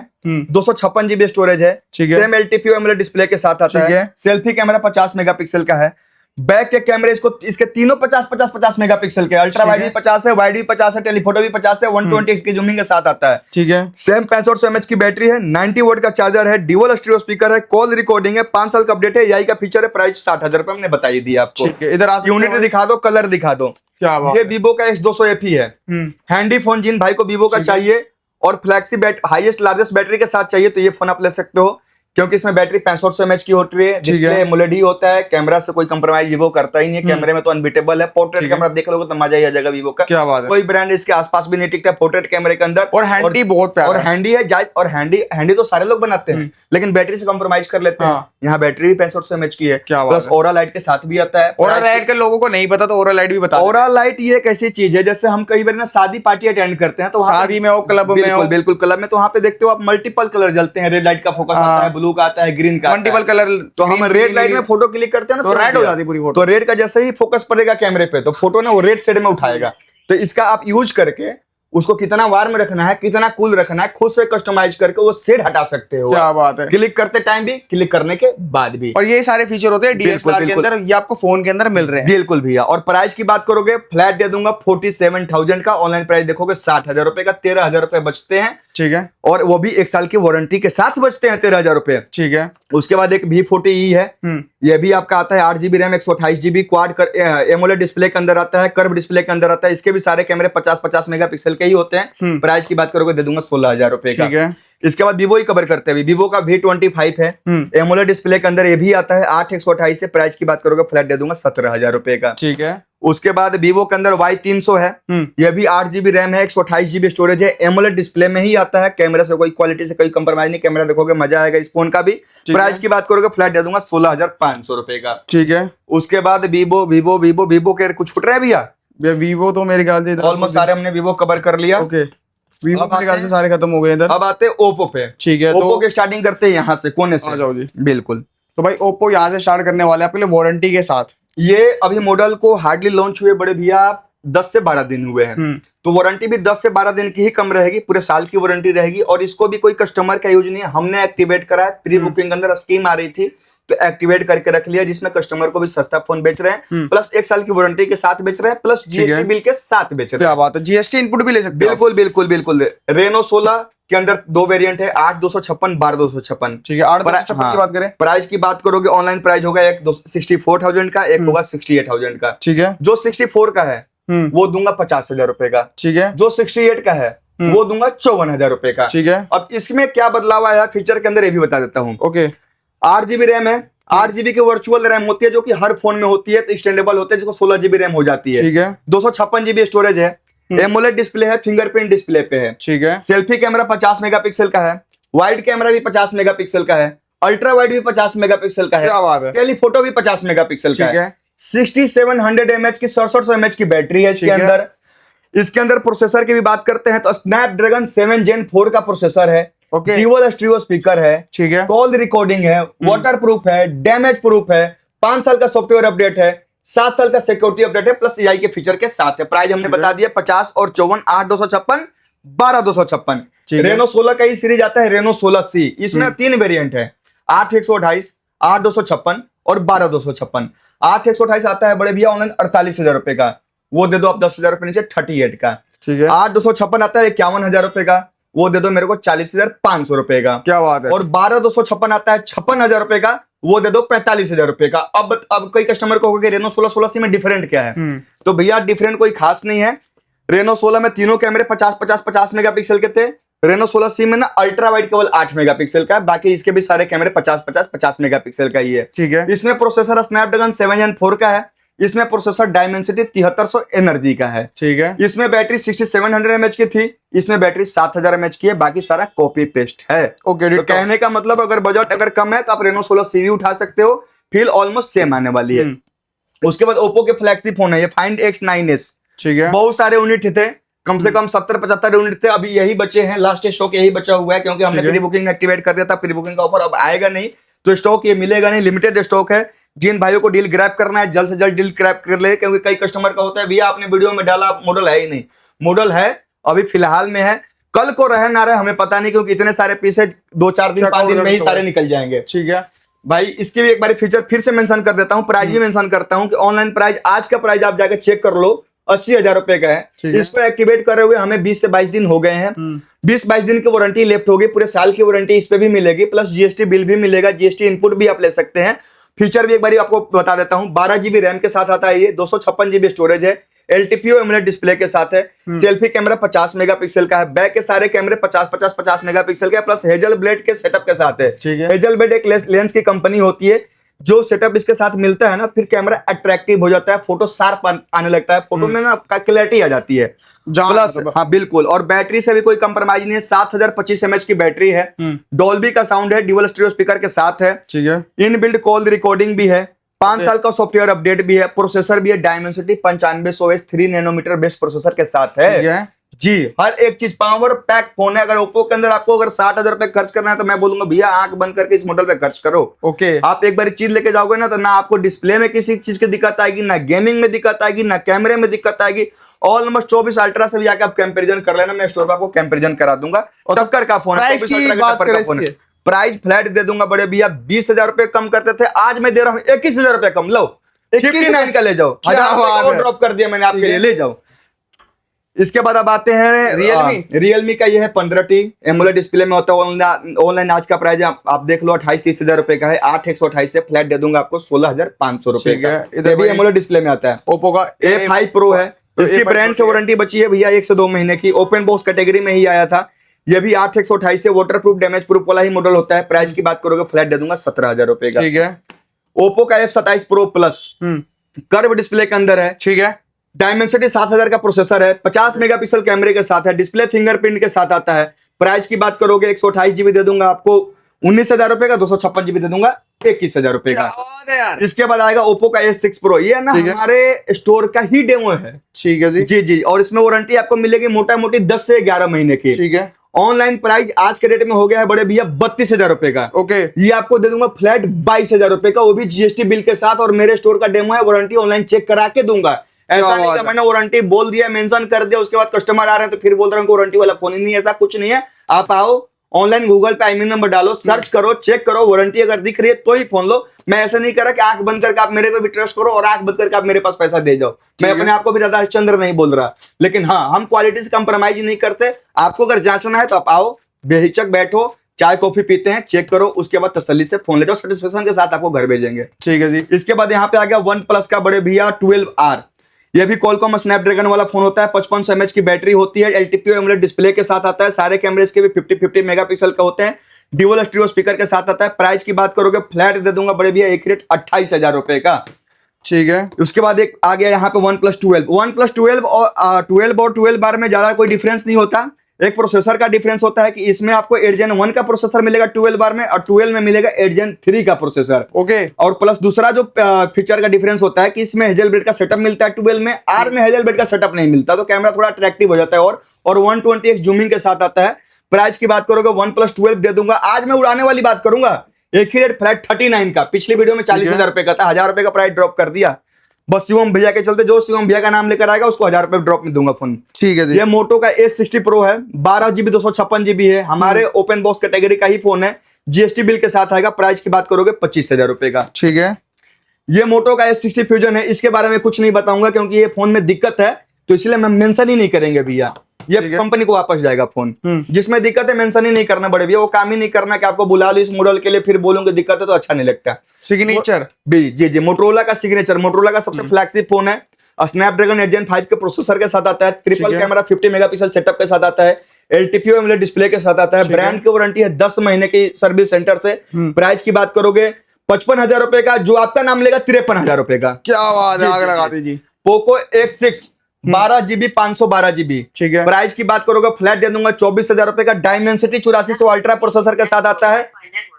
S3: 256 GB स्टोरेज है।
S2: ठीक है।
S3: सेम LTPO एमुलेट डिस्प्ले के साथ आता
S2: ठीक
S3: है।
S2: है।
S3: सेल्फी कैमरा 50 मेगापिक्सल का है। बैक के कैमरे इसके तीनों 50 मेगापिक्सल के। अल्ट्रा वाइड भी 50 है, वाइड भी 50 है, टेलीफोटो भी 50 है। 120x की जूमिंग के साथ आता है।
S2: ठीक है।
S3: सेम 6500 mAh की बैटरी है। 90 वोल्ट का चार्जर है। ड्यूअल स्टीरियो स्पीकर है। कॉल रिकॉर्डिंग है। 5 साल का अपडेट है। AI का फीचर है। प्राइस 60,000 रुपए हमने बता ही दिया आपको।
S2: ठीक है। इधर आ
S3: यूनिट दिखा दो, कलर दिखा दो।
S2: क्या बात
S3: ये Vivo का X200 FE है। हैंडी फोन जिन भाई को Vivo का चाहिए और फ्लैक्सी हाईएस्ट लार्जेस्ट बैटरी के साथ चाहिए तो ये फोन आप ले सकते हो, क्योंकि इसमें बैटरी 6500 mAh की होती है। डिस्प्ले एमुलेट ही होता है। कैमरा से कोई कंप्रोमाइज Vivo करता ही नहीं है। कैमरे में तो अनबीटेबल है। पोर्ट्रेट कैमरा देख लोगे तो मजा ही आ जाएगा Vivo का।
S2: क्या बात है।
S3: कोई ब्रांड इसके आसपास भी नहीं टिकता पोर्ट्रेट कैमरे के अंदर।
S2: और हैंडी बहुत प्यारा
S3: और
S2: है।
S3: हैंडी है जायज। और हैंडी तो सारे लोग बनाते हैं, लेकिन बैटरी से कंप्रोमाइज कर लेते हैं।
S2: हाँ।
S3: यहाँ बैटरी भी 6500 mAh की है।
S2: क्या बात
S3: प्लस
S2: है।
S3: ओरा लाइट के साथ भी आता है।
S2: ओरा लाइट के लोगों को नहीं पता तो ओरा लाइट भी बता
S3: ओरा लाइट ये एक ऐसी चीज है, जैसे हम कई बार ना शादी पार्टी अटेंड करते हैं तो वहाँ पे-
S2: शादी में हो, क्लब में हो।
S3: बिल्कुल क्लब में, तो वहाँ पे देखते हो आप मल्टीपल कलर जलते हैं। रेड लाइट का फोकस
S2: हाँ।
S3: आता है, ब्लू का आता है, ग्रीन का आता है।
S2: Multiple colour.
S3: तो हम रेड लाइट में फोटो क्लिक करते हैं ना
S2: तो रेड हो जाती है पूरी फोटो।
S3: तो रेड का जैसे ही फोकस पड़ेगा कैमरे पे तो फोटो ना वो रेड शेड में उठाएगा। तो इसका आप यूज करके उसको कितना वार्म रखना है, कितना कूल रखना है, खुद से कस्टमाइज करके वो शेड हटा सकते हो।
S2: क्या बात है।
S3: क्लिक करते टाइम भी, क्लिक करने के बाद भी।
S2: और ये सारे फीचर होते हैं DSLR के
S3: बिल्कुल।
S2: अंदर, ये आपको फोन के अंदर मिल रहे हैं।
S3: बिल्कुल भैया। और प्राइस की बात करोगे फ्लैट दे दूंगा 47,000 का। ऑनलाइन प्राइस देखोगे 60,000 रुपए का। 13,000 रुपए बचते हैं,
S2: ठीक है।
S3: और वो भी 1 साल की वारंटी के साथ बचते हैं 13,000 रुपए।
S2: ठीक है।
S3: उसके बाद एक V40e है। ये भी आपका आता है 8 GB RAM 128 GB quad AMOLED display के अंदर आता है। कर्व डिस्प्ले के अंदर आता है। इसके भी सारे कैमरे 50 मेगापिक्सल के ही होते हैं। प्राइस की बात करोगे दे दूंगा 16,000 रुपए का।
S2: ठीक है।
S3: इसके बाद Vivo ही कवर करते हैं। Vivo का V25 है। एमोलेड डिस्प्ले के अंदर ये भी आता है 8 128 से। प्राइस की बात करोगे फ्लैट दे दूंगा 17,000 रुपए का।
S2: ठीक है।
S3: उसके बाद Vivo के अंदर Y300 है। यह भी 8 GB रैम है 128 GB स्टोरेज है। एमोलेड डिस्प्ले में ही आता है। कैमरा से कोई क्वालिटी से कोई कंप्रोमाइज नहीं। कैमरा देखोगे मजा आएगा इस फोन का भी। प्राइस की बात करोगे फ्लैट दे दूंगा 16,500 रुपए का।
S2: ठीक है।
S3: उसके बाद Vivo के कुछ छूट रहे हैं भैया?
S2: वीवो तो मेरे ख्याल से
S3: ऑलमोस्ट सारे हमने Vivo कवर कर लिया।
S2: ओके। वीवो
S3: अब
S2: मेरे ख्याल
S3: आते
S2: से सारे खत्म हो गए इधर।
S3: अब आते हैं Oppo पे।
S2: ठीक है।
S3: Oppo
S2: तो
S3: के स्टार्टिंग करते हैं यहाँ से, कोने से।
S2: आ जाओ जी।
S3: बिल्कुल।
S2: तो भाई ओप्पो यहाँ से स्टार्ट करने वाले हैं आपके लिए वारंटी के साथ।
S3: ये अभी मॉडल को हार्डली लॉन्च हुए बड़े भैया 10 से 12 दिन हुए हैं। तो वारंटी भी 10 से 12 दिन की ही कम रहेगी। पूरे साल की वारंटी रहेगी। और इसको भी कोई कस्टमर का यूज नहीं है, हमने एक्टिवेट करा है। प्री बुकिंग के अंदर स्कीम आ रही थी तो एक्टिवेट करके रख लिया, जिसमें कस्टमर को भी सस्ता फोन बेच रहे हैं, प्लस 1 साल की वारंटी के साथ बेच रहे हैं, प्लस GST बिल के साथ बेच रहे हैं।
S2: क्या बात है। GST इनपुट भी ले सकते हैं।
S3: बिल्कुल। रेनो 16 के अंदर 2 वेरिएंट है, 8,256 12,256।
S2: ठीक है। 8,256 की बात करें।
S3: प्राइस की बात करोगे ऑनलाइन प्राइस होगा एक 64,000 का, एक होगा 68,000 का।
S2: ठीक है।
S3: जो 64 का है वो दूंगा 50,000 रुपए का।
S2: ठीक है।
S3: जो 68 का है वो दूंगा 54,000 रुपए का।
S2: ठीक है।
S3: अब इसमें क्या बदलाव आया फीचर के अंदर ये भी बता देता हूँ।
S2: ओके।
S3: 8 GB रैम है। 8 GB की वर्चुअल रैम होती है जो कि हर फोन में होती है, तो एक्सटेंडेबल होते हैं, जिसको 16 GB रैम हो जाती है।
S2: ठीक है।
S3: 256 GB स्टोरेज है। एमोलेड डिस्प्ले है, फिंगरप्रिंट डिस्प्ले पे है।
S2: ठीक है।
S3: सेल्फी कैमरा 50 मेगापिक्सल का है। वाइड कैमरा भी 50 मेगापिक्सल का है। अल्ट्रा वाइड भी 50 मेगापिक्सल का है।
S2: क्या बात है।
S3: टेलीफोटो भी 50 मेगापिक्सल का
S2: ठीक
S3: है। 6700 mAh की 6700 mAh की बैटरी है इसके अंदर। इसके अंदर प्रोसेसर की भी बात करते हैं तो स्नैपड्रैगन 7 Gen 4 का प्रोसेसर है।
S2: ओके।
S3: ड्यूअल स्टीरियो स्पीकर है।
S2: ठीक है।
S3: कॉल रिकॉर्डिंग है। वाटर प्रूफ है। डैमेज प्रूफ है। 5 साल का सॉफ्टवेयर अपडेट है, 7 साल का सिक्योरिटी अपडेट है, प्लस AI के फीचर के साथ है। प्राइस हमने बता दिया 50 और 54, 8,256, 12,256। रेनो 16 का ही सीरीज आता है, रेनो 16C। इसमें 3 वेरिएंट है, 8,128, 8,256 और 12,256। 8,128 आता है बड़े भैया ऑनलाइन 48,000 रुपए का, वो दे दो आप 10,000 रुपए नीचे 38 का।
S2: ठीक है।
S3: 8,256 आता है 51,000 रुपए का, वो दे दो मेरे को 40,500 रुपए का।
S2: क्या बात है।
S3: और 12,256 आता है 56,000 रुपए का, वो दे दो 45,000 रुपए का। अब कई कस्टमर को होगा कि रेनो 16 16 में डिफरेंट क्या है, तो भैया डिफरेंट कोई खास नहीं है। रेनो 16 में तीनों कैमरे 50 मेगापिक्सल के थे। रेनो 16C में ना अल्ट्रा वाइड केवल 8 मेगापिक्सल का है, बाकी इसके भी सारे कैमरे 50 मेगापिक्सल का ही है।
S2: ठीक है।
S3: इसमें प्रोसेसर स्नैपड्रैगन 7 Gen 4 का है। इसमें प्रोसेसर डायमेंसिटी 7300 एनर्जी का है।
S2: ठीक है।
S3: इसमें बैटरी 6700 mAh की थी, इसमें बैटरी 7000 mAh की है, बाकी सारा कॉपी पेस्ट है।
S2: ओके।
S3: तो कहने का मतलब अगर बजट अगर कम है तो आप रेनो 16C भी उठा सकते हो, फील ऑलमोस्ट सेम आने वाली है। उसके बाद ओप्पो के फ्लैगशिप फोन है ये Find X9s।
S2: ठीक है।
S3: बहुत सारे यूनिट थे, कम से कम 70-75 यूनिट थे, अभी यही बचे हैं, लास्ट स्टॉक यही बचा हुआ है, क्योंकि हमने प्री बुकिंग एक्टिवेट कर दिया था। प्री बुकिंग का ऑफर अब आएगा नहीं, तो स्टॉक ये मिलेगा नहीं, लिमिटेड स्टॉक है। जिन भाइयों को डील ग्रैब करना है जल्द से जल्द डील ग्रैब कर ले, क्योंकि कई कस्टमर का होता है भैया आपने वीडियो में डाला मॉडल है ही नहीं। मॉडल है, अभी फिलहाल में है, कल को रहे ना रहे हमें पता नहीं, क्योंकि इतने सारे पीसेज 2-4 दिन 5 दिन में ही सारे निकल जाएंगे।
S2: ठीक है
S3: भाई इसके भी एक बार फीचर फिर से मेंशन कर देता हूं, प्राइस भी मेंशन करता हूं कि ऑनलाइन प्राइस आज का प्राइस आप जाकर चेक कर लो 80,000 रुपए का है। इसको एक्टिवेट करे हुए हमें 20 से 22 दिन हो गए हैं। 20-22 दिन की वारंटी लेफ्ट होगी, पूरे साल की वारंटी इस पे भी मिलेगी, प्लस जीएसटी बिल भी मिलेगा, जीएसटी इनपुट भी आप ले सकते हैं। फीचर भी एक बार आपको बता देता हूं, 12 GB रैम के साथ आता है ये, 256 GB स्टोरेज है, LTPO एमुलेट डिस्प्ले के साथ है। सेल्फी कैमरा 50 मेगापिक्सल का है, बैक के सारे कैमरे 50 मेगापिक्सल का है, प्लस हेजल ब्लेड के सेटअप के साथ है। हेजल ब्लेड एक लेंस की कंपनी होती है, जो सेटअप इसके साथ मिलता है ना, फिर कैमरा अट्रैक्टिव हो जाता है, फोटो शार्प आने लगता है, फोटो में ना क्लैरिटी आ जाती है प्लस। हाँ बिल्कुल, और बैटरी से भी कोई कंप्रोमाइज नहीं है, 7025 mAh की बैटरी है, डॉल्बी का साउंड है, ड्यूअल स्टीरियो स्पीकर के साथ है। ठीक है। इन बिल्ड कॉल रिकॉर्डिंग भी है, 5 साल का सॉफ्टवेयर अपडेट भी है, प्रोसेसर भी है Dimensity 9500S 3 nanometre based processor के साथ है जी। हर एक चीज पावर पैक फोन है। अगर ओप्पो के अंदर आपको अगर 60,000 रुपए खर्च करना है तो मैं बोलूंगा भैया आंख बंद करके इस मॉडल पे खर्च करो। ओके। आप एक बार चीज लेके जाओगे ना, तो ना आपको डिस्प्ले में किसी चीज की दिक्कत आएगी, ना गेमिंग में दिक्कत आएगी, ना कैमरे में दिक्कत आएगी। ऑलमोस्ट 24 अल्ट्रा से भी आके आप कंपेरिजन कर लेना, मैं स्टोर पर आपको कंपेरिजन करा दूंगा। टक्कर का फोन है, प्राइस फ्लैट दे दूंगा बड़े भैया। 20,000 रुपए कम करते थे, आज मैं दे रहा हूँ 21,000 रुपए कम। लो 59 का ले जाओ, 1000 ड्रॉप कर दिया मैंने आपके लिए, ले जाओ। इसके बाद अब आते हैं रियलमी का। ये है 15T एमोलेड डिस्प्ले में होता है। ऑनलाइन आज का प्राइस आप देख लो 28-30,000 रुपए का है। 8,128 से फ्लैट दे दूंगा आपको 16,500 रुपए का। इधर भी एमोलेड डिस्प्ले में आता है। ओप्पो का A5 Pro है, इसकी ब्रांड से वारंटी बची है भैया 1 से 2 महीने की। ओपन बॉक्स कैटेगरी में ही आया था। ये भी 8,128 से वाटर प्रूफ डैमेज प्रूफ वाला ही मॉडल होता है। प्राइस की बात करोगे फ्लैट दे दूंगा 17,000 रुपए का। ठीक है। ओप्पो का F27 Pro plus curve display के अंदर है। ठीक है। डायमेंसिटी 7000 का प्रोसेसर है, 50 मेगापिक्सल कैमरे के साथ है, डिस्प्ले फिंगरप्रिंट के साथ आता है। प्राइस की बात करोगे 128 GB दे दूंगा आपको 19,000 रुपए का, 256 GB दे दूंगा 21,000 रुपए का। इसके बाद आएगा ओप्पो का S6 Pro। ये ना हमारे स्टोर का ही डेमो है। ठीक है जी जी। और इसमें वारंटी आपको मिलेगी मोटा मोटी 10 से 11 महीने की। ठीक है। ऑनलाइन प्राइस आज के डेट में हो गया है बड़े भैया 32,000 रुपए का। ओके। ये आपको दे दूंगा फ्लैट 22,000 रुपए का, वो भी जीएसटी बिल के साथ। और मेरे स्टोर का डेमो है, वारंटी ऑनलाइन चेक करा के दूंगा। ऐसा नहीं कि मैंने वारंटी बोल दिया, मेंशन कर दिया, उसके बाद कस्टमर आ रहे हैं तो फिर बोल रहे हैं वारंटी वाला फोन ही नहीं। ऐसा कुछ नहीं है। आप आओ ऑनलाइन गूगल पे IMEI नंबर डालो, सर्च करो, चेक करो, वारंटी अगर दिख रही है तो ही फोन लो। मैं ऐसा नहीं करा कि आंख बंद करके आप मेरे पे भी ट्रस्ट करो और आंख बंद करके आप मेरे पास पैसा दे जाओ। मैं अपने आप को भी राधा हरिश्चंद्र नहीं बोल रहा, लेकिन हाँ हम क्वालिटी से कंप्रोमाइज नहीं करते। आपको अगर जांचना है तो आप आओ, बेहिचक बैठो, चाय कॉफी पीते हैं, चेक करो, उसके बाद तसल्ली से फोन ले जाओ, सेटिस्फेक्शन के साथ आपको घर भेजेंगे। ठीक है जी। इसके बाद यहाँ पे आ गया OnePlus का बड़े भैया 12R। ये भी कॉलकॉम स्नैपड्रैगन वाला फोन होता है। 55 mAh की बैटरी होती है, LTPO एमुलेट डिस्प्ले के साथ आता है। सारे कैमरे इसके भी 50 मेगापिक्सल का होते हैं, ड्यूअल स्टीरियो स्पीकर के साथ आता है। प्राइस की बात करोगे फ्लैट दे दूंगा बड़े भैया एक रेट 28,000 रुपए का। ठीक है। उसके बाद एक आ गया यहाँ पे OnePlus 12। OnePlus 12 और 12R में ज्यादा कोई डिफरेंस नहीं होता। एक प्रोसेसर का डिफरेंस होता है कि इसमें आपको 8 Gen 1 का प्रोसेसर मिलेगा 12R में, और 12 में मिलेगा 8 Gen 3 का प्रोसेसर। ओके। और प्लस दूसरा जो फीचर का डिफरेंस होता है कि इसमें हेजल ब्लेड का सेटअप मिलता है 12 में, R में हेजल ब्लेड का सेटअप नहीं मिलता, तो कैमरा थोड़ा अट्रैक्टिव हो जाता है। और 120x जूमिंग के साथ आता है। प्राइस की बात करोगे OnePlus 12 दे दूंगा। आज मैं उड़ाने वाली बात करूंगा, एक ही रेट फ्लैट 39 का, पिछली वीडियो में 40,000 रुपए का था, 1,000 रुपए का प्राइस ड्रॉप कर दिया बस शिवम भैया के चलते। जो शिवम भैया का नाम लेकर आएगा उसको 1,000 रुपए ड्रॉप में दूंगा फोन।
S2: ठीक है जी।
S3: ये मोटो का A60 प्रो है, 12 GB 256 GB है, हमारे ओपन बॉक्स कैटेगरी का ही फोन है, जीएसटी बिल के साथ आएगा। प्राइस की बात करोगे 25,000 रुपए का।
S2: ठीक है।
S3: ये मोटो का S60 फ्यूजन है, इसके बारे में कुछ नहीं बताऊंगा क्योंकि ये फोन में दिक्कत है, तो इसलिए मैं मेंशन ही नहीं करेंगे भैया, ये कंपनी को वापस जाएगा फोन। जिसमें दिक्कत है मेंशन ही नहीं करना बड़े भैया, वो काम ही नहीं करना कि आपको बुला लो इस मॉडल के लिए फिर बोलूंगे दिक्कत है तो अच्छा नहीं लगता।
S2: सिग्नेचर
S3: जी मोटरोला का सिग्नेचर, मोटरोला का सबसे फ्लैगशिप फोन है, स्नैपड्रैगन 8 Gen 5 के प्रोसेसर के साथ आता है, ट्रिपल कैमरा 50 मेगापिक्सल सेटअप के साथ आता है, LTPO एमोलेड डिस्प्ले के साथ आता है, ब्रांड की वारंटी है 10 महीने की सर्विस सेंटर से। प्राइस की बात करोगे 55,000 रुपए का, जो आपका नाम लेगा 53,000 रुपए का।
S2: क्या बात है, आग लगा दीजिए।
S3: Poco X6 12 GB 512 GB।
S2: ठीक है।
S3: प्राइस की बात करोगे फ्लैट दे दूंगा 24,000 रुपए का। डायमेंसिटी 8400 अल्ट्रा प्रोसेसर के साथ आता है,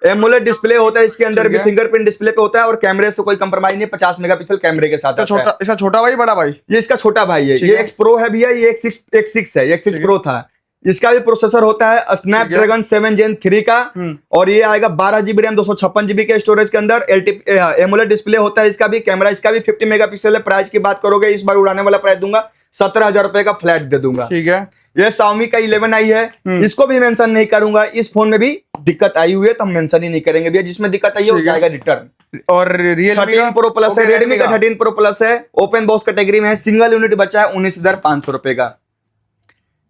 S3: एमोलेड डिस्प्ले होता है इसके अंदर भी, फिंगरप्रिंट डिस्प्ले पे होता है और कैमरे से कोई कंप्रोमाइज नहीं, 50 मेगापिक्सल कैमरे के साथ आता है।
S2: इसका छोटा भाई बड़ा भाई?
S3: ये इसका छोटा भाई है, ये X Pro है भैया, ये X6 है, X6 Pro था। इसका भी प्रोसेसर होता है स्नैपड्रैगन 7 Gen 3 का, और ये आएगा 12 GB रैम 256 GB के स्टोरेज के अंदर। एमोलेड डिस्प्ले होता है इसका भी, कैमरा इसका भी 50 मेगापिक्सल है। प्राइस की बात करोगे इस बार उड़ाने वाला प्राइस दूंगा 17,000 रुपए का फ्लैट दे दूंगा।
S2: ठीक है।
S3: ये Xiaomi का 11 आई है, इसको भी मेंशन नहीं करूंगा, इस फोन में भी दिक्कत आई हुई है तो हम मेंशन ही नहीं करेंगे भैया, जिसमें दिक्कत आई है वो जाएगा रिटर्न।
S2: और Realme
S3: 13 Pro Plus है, Redmi का 13 Pro Plus है, ओपन बॉक्स कैटेगरी में है, सिंगल यूनिट बचा है 19,500 रुपए का।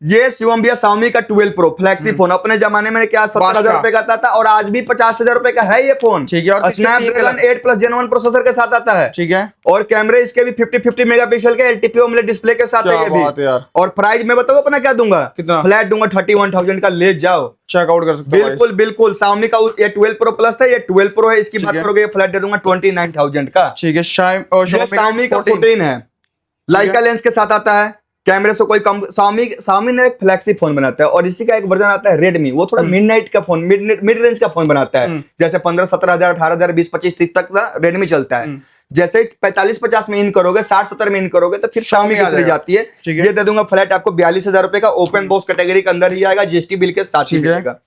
S3: ये शिवम भैया Xiaomi का 12 Pro फ्लैगशिप फोन, अपने जमाने में क्या 17,000 रुपए का आता था और आज भी 50,000 रुपए का है ये फोन।
S2: ठीक है। और
S3: स्नैपड्रैगन 8+ Gen 1 प्रोसेसर के साथ आता है।
S2: ठीक है।
S3: और कैमरे इसके भी 50 मेगापिक्सल के LTPO एमोलेड डिस्प्ले के साथ है ये भी। और प्राइस में बताओ अपना क्या दूंगा,
S2: कितना?
S3: फ्लैट दूंगा 31,000 का, ले जाओ
S2: चेकआउट कर सकते हो।
S3: बिल्कुल बिल्कुल। Xiaomi का ये 12 Pro Plus था, ये 12 Pro है, इसकी बात करोगे फ्लैट दे दूंगा 29,000 का।
S2: ठीक है।
S3: Xiaomi का 14 है, लाइका लेंस के साथ आता है, कैमरे से कोई कम। Xiaomi ने एक फ्लैगशिप फोन बनाता है और इसी का एक वर्जन आता है Redmi, वो थोड़ा मिडनाइट का फोन, मिड रेंज का फोन बनाता है, जैसे 15-17,000 18,000 20-25-30 तक का Redmi चलता है। जैसे 45-50 में इन करोगे, 60-70 में इन करोगे तो फिर Xiaomi की चली जाती है। ये दे दूंगा फ्लैट आपको 42,000 रुपए का, ओपन बॉक्स कैटेगरी के अंदर ही आएगा, जीएसटी बिल के साथ ही मिलेगा।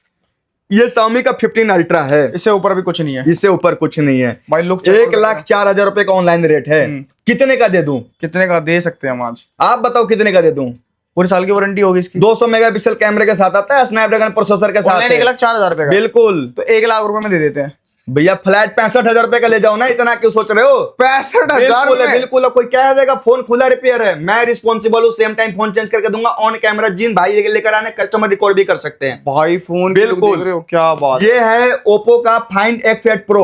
S3: ये Xiaomi का 15 अल्ट्रा है,
S2: इससे ऊपर भी कुछ नहीं है,
S3: इससे ऊपर कुछ नहीं है
S2: भाई। लुक
S3: 1,04,000 रुपए का ऑनलाइन रेट है। कितने का दे दूं?
S2: कितने का दे सकते हैं हम आज?
S3: आप बताओ कितने का दे दूं?
S2: पूरे साल की वारंटी होगी इसकी।
S3: 200 मेगापिक्सल कैमरे के साथ आता है, स्नैपड्रैगन प्रोसेसर के साथ।
S2: 1,04,000 रुपए का?
S3: बिल्कुल।
S2: तो 1,00,000 रुपए में दे देते हैं
S3: भैया, फ्लैट 65,000 रुपए का ले जाओ ना, इतना क्यों सोच रहे हो?
S2: 65,000?
S3: बिल्कुल। कोई क्या देगा, फोन खुला रिपेयर है, मैं रिस्पॉन्सिबल हूँ, सेम टाइम फोन चेंज करके दूंगा ऑन कैमरा। जिन भाई लेकर आने कस्टमर रिकॉर्ड भी कर सकते हैं
S2: भाई। फोन
S3: बिल्कुल।
S2: क्या बात।
S3: ये है ओप्पो का Find X8 Pro,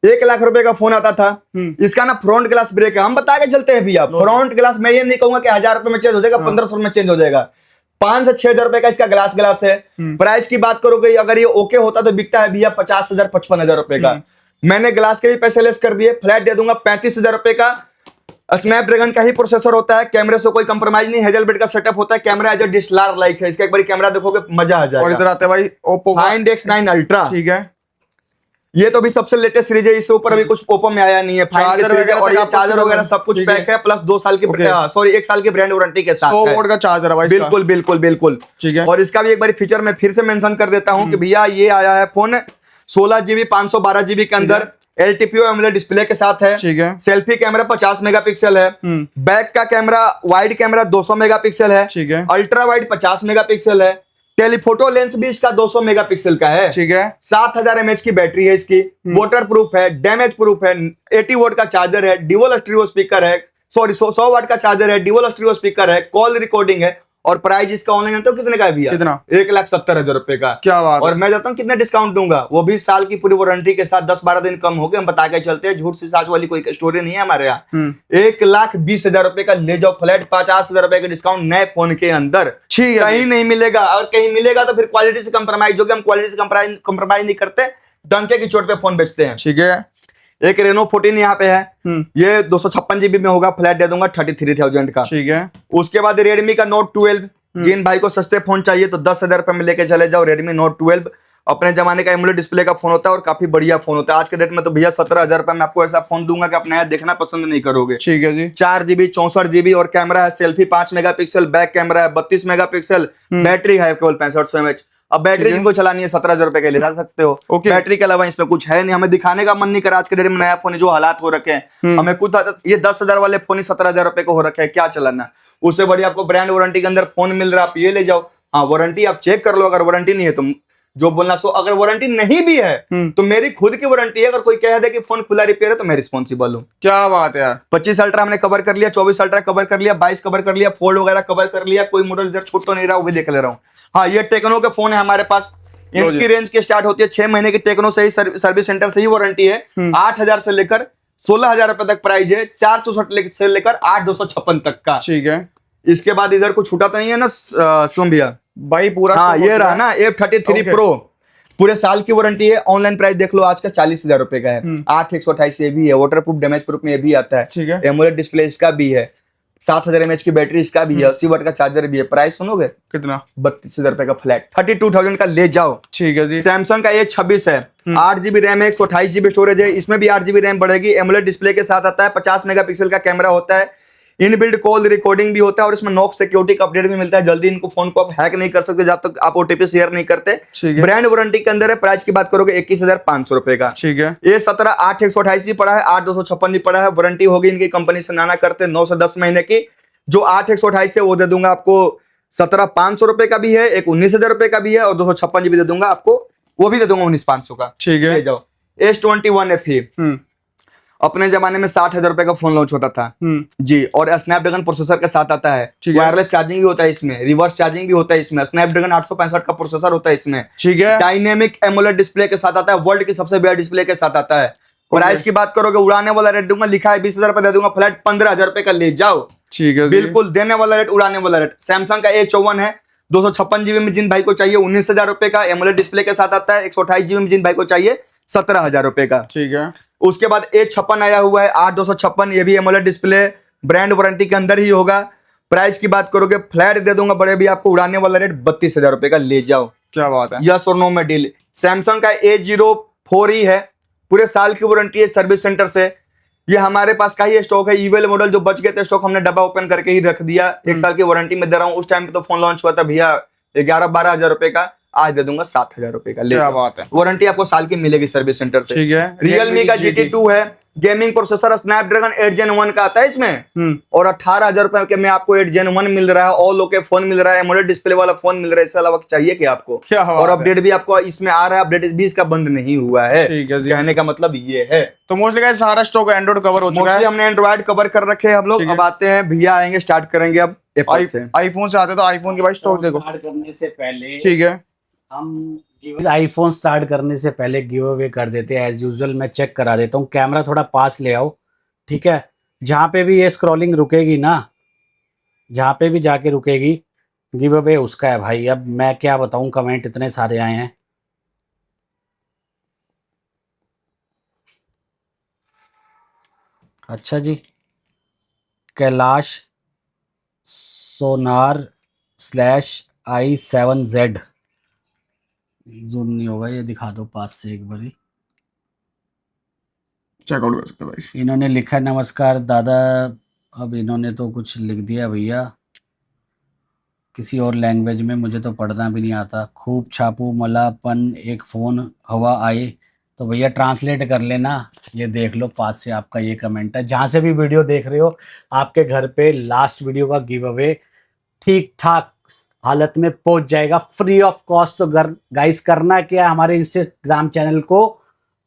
S3: 1,00,000 रुपए का फोन आता था। इसका ना फ्रंट ग्लास ब्रेक है, हम बता के चलते हैं भैया। फ्रंट ग्लास मैं ये नहीं कहूंगा कि 1,000 रुपए में चेंज हो जाएगा, 1,500 में चेंज हो जाएगा। 5 से 6,000 रुपए का इसका ग्लास है। प्राइस की बात करोगे अगर ये ओके होता तो बिकता है भैया 50,000 55,000 रुपए का। मैंने ग्लास के भी पैसे लेस कर दिए, फ्लैट दे दूंगा 35,000 रुपए का। स्नैपड्रैगन का ही प्रोसेसर होता है, कैमरे से कोई कंप्रोमाइज नहीं, हेजलबेड का सेटअप होता है, कैमरा एज DSLR लाइक है, इसका एक बार कैमरा देखोगे मजा आ जाएगा।
S2: और इधर आते हैं भाई ओप्पो
S3: Find X9 अल्ट्रा।
S2: ठीक है।
S3: ये तो भी सबसे लेटेस्ट सीरीज है, इससे ऊपर अभी कुछ ओप्पो में आया नहीं है। चार्जर वगैरह सब कुछ पैक है, प्लस 2 साल की 1 साल की ब्रांड वारंटी के साथ
S2: 100 वोल्ट का चार्जर है भाई।
S3: बिल्कुल बिल्कुल बिल्कुल।
S2: ठीक है।
S3: और इसका भी एक बार फीचर मैं फिर से मेंशन कर देता हूं कि भैया ये आया है फोन 16 GB 512 GB के अंदर, LTPO एमोलेड डिस्प्ले के साथ है।
S2: ठीक है।
S3: सेल्फी कैमरा 50 मेगापिक्सल है, बैक का कैमरा वाइड कैमरा 200 मेगापिक्सल है।
S2: ठीक है।
S3: अल्ट्रा वाइड 50 मेगापिक्सल है, टेलीफोटो लेंस भी इसका 200 मेगापिक्सल का है।
S2: ठीक है।
S3: 7,000 mAh की बैटरी है इसकी, वाटर प्रूफ है, डैमेज प्रूफ है, 80 वोल्ट का चार्जर है, ड्यूअल स्टीरियो स्पीकर है, 100 वाट का चार्जर है, ड्यूअल स्टीरियो स्पीकर है, कॉल रिकॉर्डिंग है। और प्राइस इसका ऑनलाइन तो कितने का है भैया?
S2: कितना?
S3: 1,70,000 रुपए का।
S2: क्या बात।
S3: और मैं जाता हूँ कितना डिस्काउंट दूंगा, वो भी साल की पूरी वारंटी के साथ 10-12 दिन कम हो गए, हम बता के चलते हैं, झूठ से साच वाली कोई स्टोरी नहीं है हमारे यहाँ। 1,20,000 रुपए का ले जाओ फ्लैट, 50,000 रुपए का डिस्काउंट नए फोन के अंदर।
S2: ठीक है।
S3: कहीं नहीं मिलेगा, और कहीं मिलेगा तो फिर क्वालिटी से कंप्रोमाइज होगी, हम क्वालिटी से कंप्रोमाइज नहीं करते, डंके की चोट पे फोन बेचते हैं।
S2: ठीक है।
S3: एक Reno 14 यहाँ पे है, ये 256 GB में होगा, फ्लैट दे दूंगा 33,000 का।
S2: ठीक है।
S3: उसके बाद Redmi का Note 12, जिन भाई को सस्ते फोन चाहिए तो 10,000 रुपए में लेके चले जाओ, Redmi Note 12 अपने जमाने का एमोलेड डिस्प्ले का फोन होता है और काफी बढ़िया फोन होता है। आज के डेट में तो भैया 17,000 रुपए में आपको ऐसा फोन दूंगा कि आप नया देखना पसंद नहीं करोगे।
S2: ठीक है जी।
S3: 4 GB 64 GB और कैमरा है, सेल्फी 5 मेगापिक्सल, बैक कैमरा है 32 मेगापिक्सल, बैटरी है केवल 6500 mAh। अब बैटरी
S2: ठीक है।
S3: जिनको चलानी है 17,000 रुपए के ले जा सकते हो।
S2: ओके।
S3: बैटरी के अलावा इसमें कुछ है नहीं, हमें दिखाने का मन नहीं करा आज के डेट में नया फोन है, जो हालात हो रखे हैं हमें खुद ये 10,000 वाले फोन ही 17,000 रुपए को हो रखे हैं, क्या चलाना। उससे बढ़िया आपको ब्रांड वारंटी के अंदर फोन मिल रहा है, आप ये ले जाओ। हाँ वारंटी आप चेक कर लो, अगर वारंटी नहीं है तो जो बोलना सो, अगर वारंटी नहीं भी है तो मेरी खुद की वारंटी है, अगर कोई कह दे कि फोन खुला रिपेयर है तो मैं रिस्पॉन्सिबल हूँ।
S2: क्या बात है यार।
S3: 25 अल्ट्रा हमने कवर कर लिया, 24 अल्ट्रा कवर कर लिया, 22 कवर कर लिया, फोल्ड वगैरह कवर कर लिया, कोई मॉडल इधर छूट तो नहीं रहा, वो भी देख ले रहा हूँ। हाँ ये टेक्नो के फोन है हमारे पास, इनकी रेंज की स्टार्ट होती है 6 महीने की, टेक्नो से ही सर्विस सेंटर से ही वारंटी है। 8,000 से लेकर 16,000 रुपए तक प्राइस है, 464 से लेकर 8,256 तक का।
S2: ठीक है।
S3: इसके बाद इधर कुछ छूटा तो नहीं है ना सुम भैया?
S2: भाई पूरा
S3: हाँ ये रहा ना F33
S2: ओके।
S3: प्रो, पूरे साल की वारंटी है। ऑनलाइन प्राइस देख लो आज का 40,000 रुपए का है। 8/128 ये भी है, वाटर प्रूफ डैमेज प्रूफ में ये भी आता है।
S2: ठीक है।
S3: एमोलेड डिस्प्ले इसका भी है, 7,000 mAh की बैटरी इसका भी है, 80 वाट का चार्जर भी है। प्राइस सुनोगे?
S2: कितना?
S3: 32,000 रुपए का फ्लैट, 32,000 का ले जाओ।
S2: ठीक है जी।
S3: सैमसंग का A26 है, 8GB रैम है, 128GB स्टोरेज है, इसमें भी 8GB रैम बढ़ेगी। एमोलेड डिस्प्ले के साथ आता है, 50 मेगापिक्सल का कैमरा होता है, इनबिल्ड कॉल रिकॉर्डिंग भी होता है और इसमें नॉक सिक्योरिटी का अपडेट भी मिलता है। जल्दी इनको फोन को आप हैक नहीं कर सकते जब तक आप OTP शेयर नहीं करते।
S2: ठीक है।
S3: ब्रांड वारंटी के अंदर है। प्राइस की बात करोगे 21,500 रुपए का।
S2: ठीक है।
S3: ये 17 8/128 भी पड़ा है, 8/256 भी पड़ा है। वारंटी होगी इनकी कंपनी से नाना करते 9 से 10 महीने की। जो 8/128 है वो दे दूंगा आपको 17,500 रुपए का भी है, एक 19,000 रुपए का भी है और 256 GB दे दूंगा आपको, वो भी दे दूंगा 19,500 का।
S2: ठीक है।
S3: ले जाओ। S21 FE अपने जमाने में 60,000 रुपए का फोन लॉन्च होता था जी, और स्नैपड्रैगन प्रोसेसर के साथ आता है।
S2: ठीक है।
S3: वायरलेस चार्जिंग भी होता है इसमें, रिवर्स चार्जिंग भी होता है इसमें, स्नैपड्रैगन 865 का प्रोसेसर होता है इसमें।
S2: ठीक है।
S3: डायनेमिक एमोलेड डिस्प्ले के साथ आता है, वर्ल्ड की सबसे बड़ा डिस्प्ले के साथ आता है। प्राइस की बात करोगे उड़ाने वाला रेट दूंगा, लिखा है 20,000 रुपए दे दूंगा, फ्लैट 15,000 रुपए का ले जाओ।
S2: ठीक है।
S3: बिल्कुल देने वाला रेट, उड़ाने वाला रेट। सैमसंग का A54 है, 256 GB में जिन भाई को चाहिए 19,000 रुपए का, एमोलेड डिस्प्ले के साथ आता है। 128 GB में जिन भाई को चाहिए 17,000 रुपए का।
S2: ठीक है।
S3: उसके बाद A56 आया हुआ है, 8/256, ये भी एमोलेड डिस्प्ले, ब्रांड वारंटी के अंदर ही होगा। प्राइस की बात करोगे फ्लैट दे दूंगा बड़े भी आपको, उड़ाने वाला रेट 32,000 रुपए का ले जाओ।
S2: क्या बात है।
S3: यस और नो में डील। सैमसंग का A04 है, पूरे साल की वारंटी है सर्विस सेंटर से। ये हमारे पास का ही स्टॉक है, ईवेल मॉडल जो बच गए थे स्टॉक हमने डब्बा ओपन करके ही रख दिया। 1 साल की वारंटी में दे रहा हूँ। उस टाइम पे तो फोन लॉन्च हुआ था भैया 11-12 हजार रुपए का, आज दे दूंगा 7,000 रुपए का।
S2: क्या बात है।
S3: वारंटी आपको साल की मिलेगी सर्विस सेंटर से।
S2: ठीक है।
S3: रियलमी का GT2 है, गेमिंग प्रोसेसर स्नैपड्रैगन 8 Gen 1 का आता है इसमें, और 18,000 रुपए के में आपको 8 Gen 1 मिल रहा है, ऑल ओके फोन मिल रहा है, एमोलेड डिस्प्ले वाला फोन मिल रहा है। इसके अलावा चाहिए क्या आपको?
S2: क्या बात
S3: और
S2: है।
S3: अपडेट भी आपको इसमें आ रहा है, अपडेट भी इसका बंद नहीं हुआ है।
S2: ठीक है जी।
S3: कहने का मतलब ये है।
S2: तो मोस्टली गाइस सारा स्टॉक एंड्रॉइड कवर हो चुका
S3: मोस्टली
S2: है।
S3: हमने एंड्रॉइड कवर कर रखे हैं हम लोग।
S2: ठीक है।
S3: अब आते हैं भैया आएंगे, स्टार्ट करेंगे अब एप्पल से।
S2: आईफोन से आते तो आईफोन के भाई स्टॉक देखो।
S1: स्टार्ट करने से पहले
S2: ठीक है।
S1: हम आईफोन स्टार्ट करने से पहले गिव अवे कर देते हैं एज यूजुअल। मैं चेक करा देता हूँ, कैमरा थोड़ा पास ले आओ, ठीक है। जहाँ पे भी ये स्क्रॉलिंग रुकेगी ना, जहाँ पे भी जाके रुकेगी, गिव अवे उसका है भाई। अब मैं क्या बताऊँ, कमेंट इतने सारे आए हैं। अच्छा जी, कैलाश सोनार /i7z जूम नहीं होगा, ये दिखा दो पास से एक बारी।
S2: चेकआउट कर सकते हो भाई।
S1: इन्होंने लिखा नमस्कार दादा, अब इन्होंने तो कुछ लिख दिया भैया किसी और लैंग्वेज में, मुझे तो पढ़ना भी नहीं आता। खूब छापू मलापन एक फ़ोन हवा आए, तो भैया ट्रांसलेट कर लेना। ये देख लो पास से आपका ये कमेंट है। जहाँ से भी वीडियो देख रहे हो, आपके घर पे लास्ट वीडियो का गिव अवे ठीक ठाक हालत में पहुंच जाएगा, फ्री ऑफ कॉस्ट। तो गाइस करना क्या है, हमारे इंस्टाग्राम चैनल को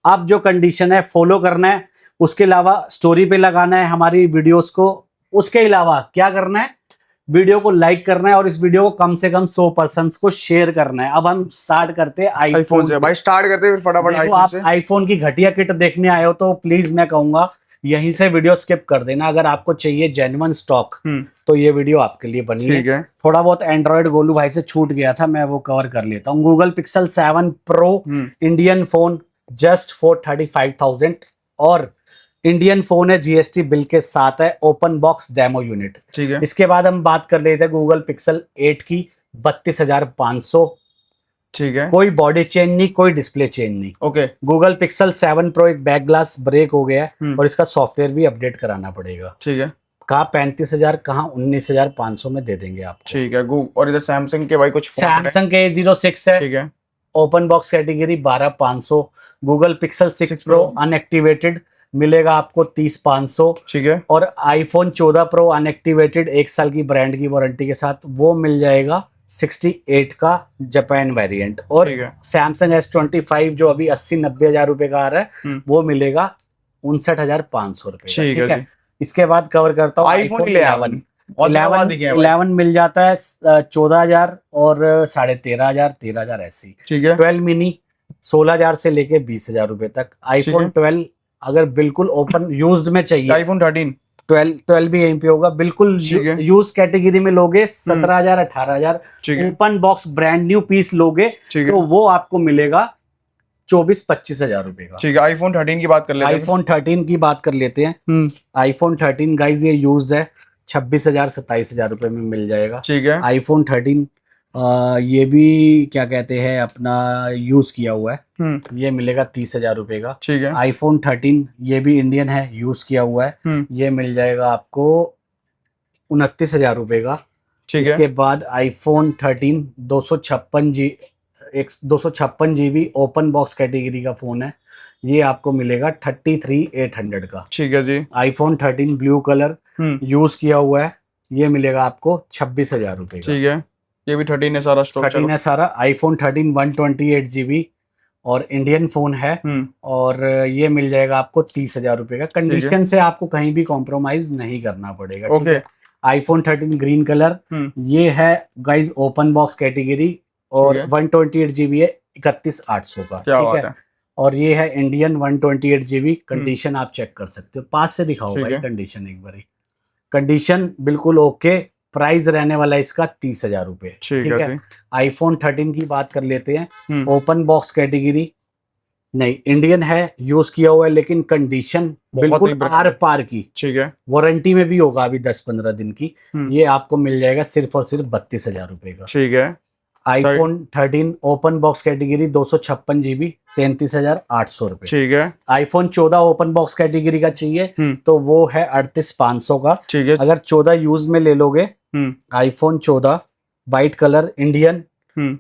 S1: अब जो कंडीशन है फॉलो करना है, उसके अलावा स्टोरी पे लगाना है हमारी वीडियोस को, उसके अलावा क्या करना है, वीडियो को लाइक करना है और इस वीडियो को कम से कम 100 पर्सन्स को शेयर करना है। अब हम स्टार्ट करते हैं
S2: आईफोन से भाई, स्टार्ट करते हैं फिर फटाफट
S1: देखो,
S2: आईफोन
S1: आप
S2: से।
S1: आईफोन की घटिया किट देखने आए हो तो प्लीज मैं कहूंगा यहीं से वीडियो स्किप कर देना। अगर आपको चाहिए जेन्युइन स्टॉक तो ये वीडियो आपके लिए बनी है।
S2: ठीक है।
S1: थोड़ा बहुत एंड्रॉइड गोलू भाई से छूट गया था, मैं वो कवर कर लेता हूँ। Google pixel 7 pro Indian phone just for 35,000 और इंडियन फोन है, GST बिल के साथ है, ओपन बॉक्स डेमो यूनिट।
S2: ठीक है।
S1: इसके बाद हम बात कर लेते हैं गूगल पिक्सल 8 की, 32,500।
S2: ठीक है।
S1: कोई बॉडी चेंज नहीं, कोई डिस्प्ले चेंज नहीं।
S2: ओके।
S1: गूगल पिक्सल 7 प्रो एक बैक ग्लास ब्रेक हो गया है और इसका सॉफ्टवेयर भी अपडेट कराना पड़ेगा।
S2: ठीक है।
S1: कहाँ 35,000 कहाँ 19,500 में दे देंगे आपको।
S2: ठीक है। और इधर सैमसंग के भाई कुछ phone है?
S1: सैमसंग के A06 है,
S2: ठीक है।
S1: Open box category 12,500। Google pixel 6
S2: 6
S1: pro
S2: Pro
S1: unactivated मिलेगा आपको 30,500।
S2: ठीक है।
S1: और आईफोन 14 प्रो अनएक्टिवेटेड 1 साल की ब्रांड की वारंटी के साथ वो मिल जाएगा 68 का जापान वेरिएंट। और
S2: ठीक है।
S1: सैमसंग S25 जो अभी 80-90 हजार रुपए का आ रहा है वो मिलेगा 59,500 रुपए का।
S2: ठीक है
S1: ठीक है।
S2: जी।
S1: इसके बाद कवर करता हूँ
S2: आईफोन
S1: आईफोन
S2: 11 और
S1: 11 मिल जाता है 14,000 और 13,500 13,000 ऐसी।
S2: ठीक है।
S1: 12 मिनी 16,000 से लेके 20,000 रुपए तक। आईफोन 12 अगर बिल्कुल ओपन यूज्ड में चाहिए,
S2: आईफोन 13
S1: 12 भी यहीं पे होगा। बिल्कुल
S2: ठीक है।
S1: यूज कैटेगरी में लोगे 17,000 18,000।
S2: ठीक है।
S1: Open box brand new piece लोगे
S2: ठीक है।
S1: तो वो आपको मिलेगा 24-25 हजार रुपए का।
S2: ठीक है। आईफोन 13 की बात कर लेते हैं।
S1: आईफोन 13 की बात कर लेते हैं। आईफोन 13 गाइज ये यूज्ड है 26,000 27,000 रुपए में मिल जाएगा।
S2: ठीक है।
S1: आईफोन 13 ये भी क्या कहते हैं अपना यूज किया हुआ है, ये मिलेगा 30,000 रुपए का।
S2: ठीक है।
S1: आईफोन 13 ये भी इंडियन है, यूज किया हुआ है, ये मिल जाएगा आपको 29,000 रुपए का।
S2: ठीक है।
S1: इसके बाद iPhone 13 256 GB open box category का फोन है, ये आपको मिलेगा 33,800 का।
S2: ठीक है जी।
S1: आईफोन 13 ब्लू कलर यूज किया हुआ है, ये मिलेगा आपको 26,000 रुपए का।
S2: ठीक है। ये भी 13 है सारा स्टॉक।
S1: 13 है सारा। आईफोन 13 128 GB और इंडियन फोन है, और ये मिल जाएगा आपको 30,000 रुपए का। कंडीशन से आपको कहीं भी कॉम्प्रोमाइज नहीं करना पड़ेगा। ठीक है। आईफोन 13 ग्रीन कलर, ये है गाइज ओपन बॉक्स कैटेगरी और 128 GB है 31,800 का। ठीक है। और ये है इंडियन 128 GB। कंडीशन आप चेक कर सकते हो, पास से दिखाओ भाई कंडीशन एक बार। कंडीशन बिल्कुल ओके। प्राइस रहने वाला है इसका 30,000 रुपए। ठीक है। आईफोन 13 की बात कर लेते हैं। ओपन बॉक्स कैटेगरी नहीं, इंडियन है, यूज किया हुआ है, लेकिन कंडीशन बिल्कुल आर पार की।
S2: ठीक है।
S1: वारंटी में भी होगा अभी 10-15 दिन की। ये आपको मिल जाएगा सिर्फ और सिर्फ 32,000 रुपए का।
S2: ठीक है।
S1: IPhone 13 open box category 256 GB 33,800 रुपए।
S2: ठीक है।
S1: आईफोन 14 ओपन बॉक्स कैटेगरी का चाहिए तो वो है 38,500 का।
S2: ठीक है।
S1: अगर 14 यूज में ले लोगे, iPhone 14 white colour Indian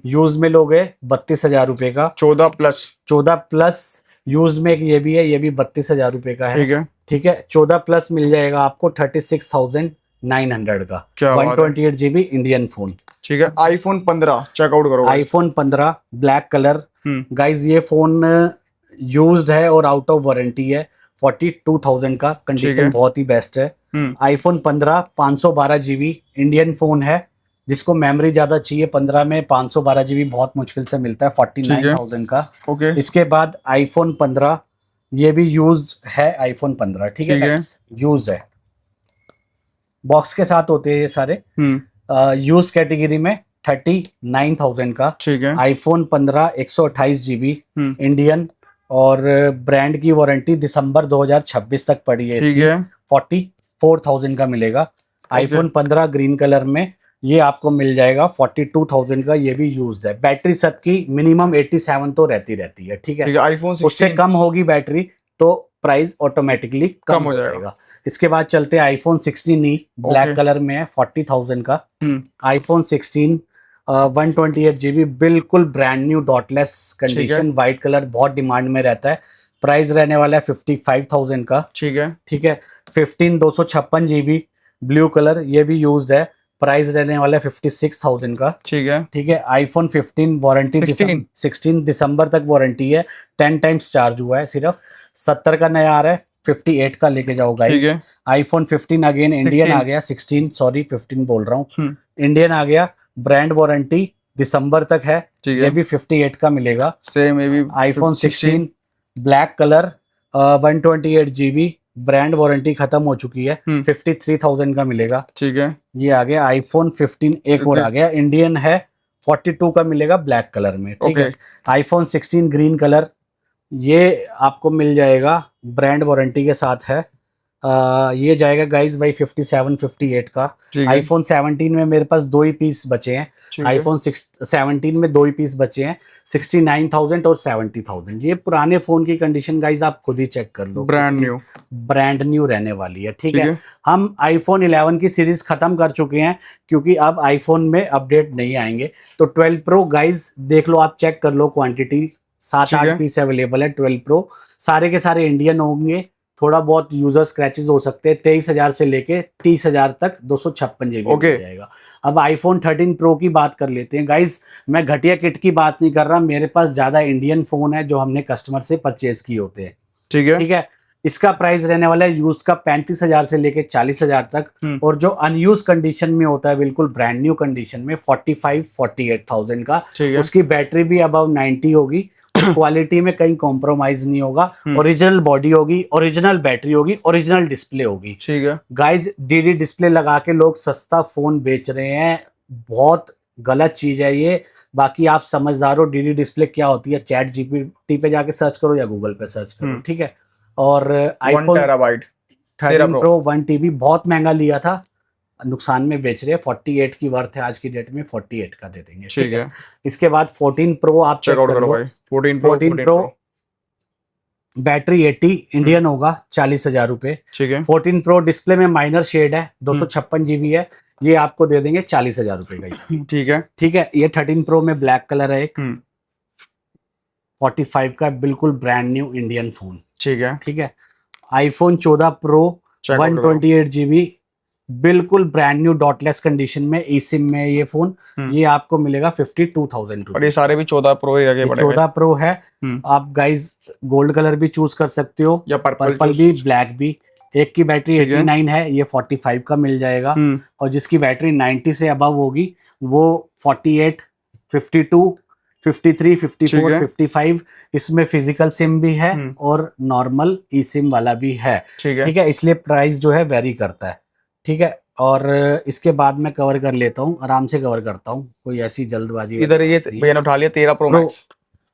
S1: use में लोगे 32,000 रुपए का। 14 प्लस यूज में ये भी है, ये भी 32,000 रुपए का है। ठीक है। ठीक है। 14 प्लस मिल जाएगा आपको 36,900 का। 128 GB इंडियन फोन।
S2: ठीक है। आईफोन 15 चेकआउट करो।
S1: आईफोन 15 ब्लैक कलर गाइज, ये फोन यूज्ड है और आउट ऑफ वारंटी है 42,000 का। कंडीशन बहुत ही बेस्ट है। आईफोन 15 512 GB इंडियन फोन है। जिसको मेमोरी ज्यादा चाहिए 15 में 512 GB बहुत मुश्किल से मिलता है 49,000 का। इसके बाद आईफोन 15 ये भी यूज है। आईफोन 15 ठीक है, यूज है, बॉक्स के साथ होते हैं ये सारे। यूज कैटेगरी में 39,000 का। ठीक है। आईफोन 15 128 GB इंडियन और ब्रांड की वारंटी दिसंबर 2026 तक पड़ी है। ठीक है। 44,000 का मिलेगा। आईफोन 15 ग्रीन कलर में ये आपको मिल जाएगा 42,000 का। ये भी यूज्ड है। बैटरी सबकी मिनिमम 87 तो रहती है। ठीक है।
S2: आईफोन
S1: उससे कम होगी बैटरी तो प्राइस ऑटोमेटिकली कम हो जाएगा। इसके बाद चलते हैं आईफोन 16e ब्लैक कलर में है 40,000 का। आईफोन 16 128 GB बिल्कुल brand new dotless condition, white colour बहुत डिमांड में रहता है। प्राइस रहने वाला है 55,000 का। ठीक है। ठीक है। 15 256 GB ब्लू कलर, ये भी यूज्ड है। प्राइस रहने वाला है 56,000 का। ठीक है। ठीक है। आईफोन 15 वारंटी 16 दिसंबर तक वारंटी है। 10 टाइम्स चार्ज हुआ है सिर्फ। 70 का नया आ रहा है, 58 का लेके जाओ गाइस। आईफोन 15 अगेन इंडियन आ गया। 16 सॉरी 15 बोल रहा हूँ, इंडियन आ गया। ब्रांड वारंटी दिसंबर तक है, ये भी 58 का मिलेगा। सेम ये भी iPhone 16 black colour 128 GB brand warranty खत्म हो चुकी है, 53,000 का मिलेगा। ठीक है। ये आ गया आईफोन 15 एक और आ गया, इंडियन है, 42 का मिलेगा ब्लैक कलर में। ठीक है। आईफोन 16 ग्रीन कलर, ये आपको मिल जाएगा ब्रांड वारंटी के साथ है। ये जाएगा गाइज भाई 57 58 का।
S3: ठीक है।
S1: आईफोन 17 में मेरे पास 2 ही पीस बचे हैं।
S3: ठीक है।
S1: आईफोन 17 में 2 ही पीस बचे हैं, 69,000 और 70,000। ये पुराने फोन की कंडीशन गाइज आप खुद ही चेक कर लो, ब्रांड न्यू रहने वाली है। ठीक है। हम आईफोन 11 की सीरीज खत्म कर चुके हैं क्योंकि अब आईफोन में अपडेट नहीं आएंगे। तो 12 प्रो गाइज देख लो, आप चेक कर लो, क्वांटिटी 7-8 पीस अवेलेबल है 12 प्रो। सारे के सारे इंडियन होंगे, थोड़ा बहुत यूजर स्क्रैचेस हो सकते हैं। 23,000 से लेके 30,000 तक 256 GB मिल जाएगा। अब आईफोन 13 प्रो की बात कर लेते हैं गाइज। मैं घटिया किट की बात नहीं कर रहा, मेरे पास ज्यादा इंडियन फोन है जो हमने कस्टमर से परचेज किए होते हैं। ठीक है। ठीक है। इसका प्राइस रहने वाला है यूज का 35,000 से लेके 40,000 तक, और जो अनयूज कंडीशन में होता है बिल्कुल ब्रांड न्यू कंडीशन में 45-48,000 का। उसकी बैटरी भी अबाउ 90 होगी, क्वालिटी में कहीं कॉम्प्रोमाइज नहीं होगा। ओरिजिनल बॉडी होगी, ओरिजिनल बैटरी होगी, ओरिजिनल डिस्प्ले होगी। ठीक है। गाइज डीडी डिस्प्ले लगा के लोग सस्ता फोन बेच रहे हैं, बहुत गलत चीज है ये। बाकी आप समझदार हो, डीडी डिस्प्ले क्या होती है चैट जीपीटी पे जाके सर्च करो या गूगल पे सर्च करो। ठीक है। और आईफोन 13 प्रो 1 TB बहुत महंगा लिया था, नुकसान में बेच रहे हैं। 48 की वर्थ है आज की डेट में, 48 का दे देंगे। ठीक है। इसके बाद 14 प्रो आप चेक कर लो। 14 प्रो बैटरी 80 इंडियन होगा, 40,000 रुपए। ठीक है। 14 प्रो डिस्प्ले में माइनर शेड है, 256 GB है, ये आपको दे देंगे 40,000 रुपए का। ठीक है। ठीक है। ये 13 प्रो में ब्लैक कलर है, एक 45 का बिल्कुल ब्रांड न्यू इंडियन फोन। ठीक है। ठीक है। आईफोन 14 प्रो 128 GB बिल्कुल ब्रांड न्यू डॉटलेस कंडीशन में, ई सिम में ये फोन, ये आपको मिलेगा 52,000 रुपए।
S3: और ये सारे भी 14 प्रो ही लगे पड़े।
S1: 14 प्रो है। आप गाइज गोल्ड कलर भी चूज कर सकते हो या पर्पल भी, ब्लैक भी। एक की बैटरी 89 है, ये 45 का मिल जाएगा। और जिसकी बैटरी 90 से अबव होगी वो 48, 52, 53, 54, 55। इसमें फिजिकल सिम भी है और नॉर्मल ई सिम वाला भी है। ठीक है। इसलिए प्राइस जो है वेरी करता है। ठीक है। और इसके बाद मैं कवर कर लेता हूँ, आराम से कवर करता हूँ, कोई ऐसी जल्दबाजी।
S3: इधर ये भैया ने उठा लिया 13 प्रो मैक्स।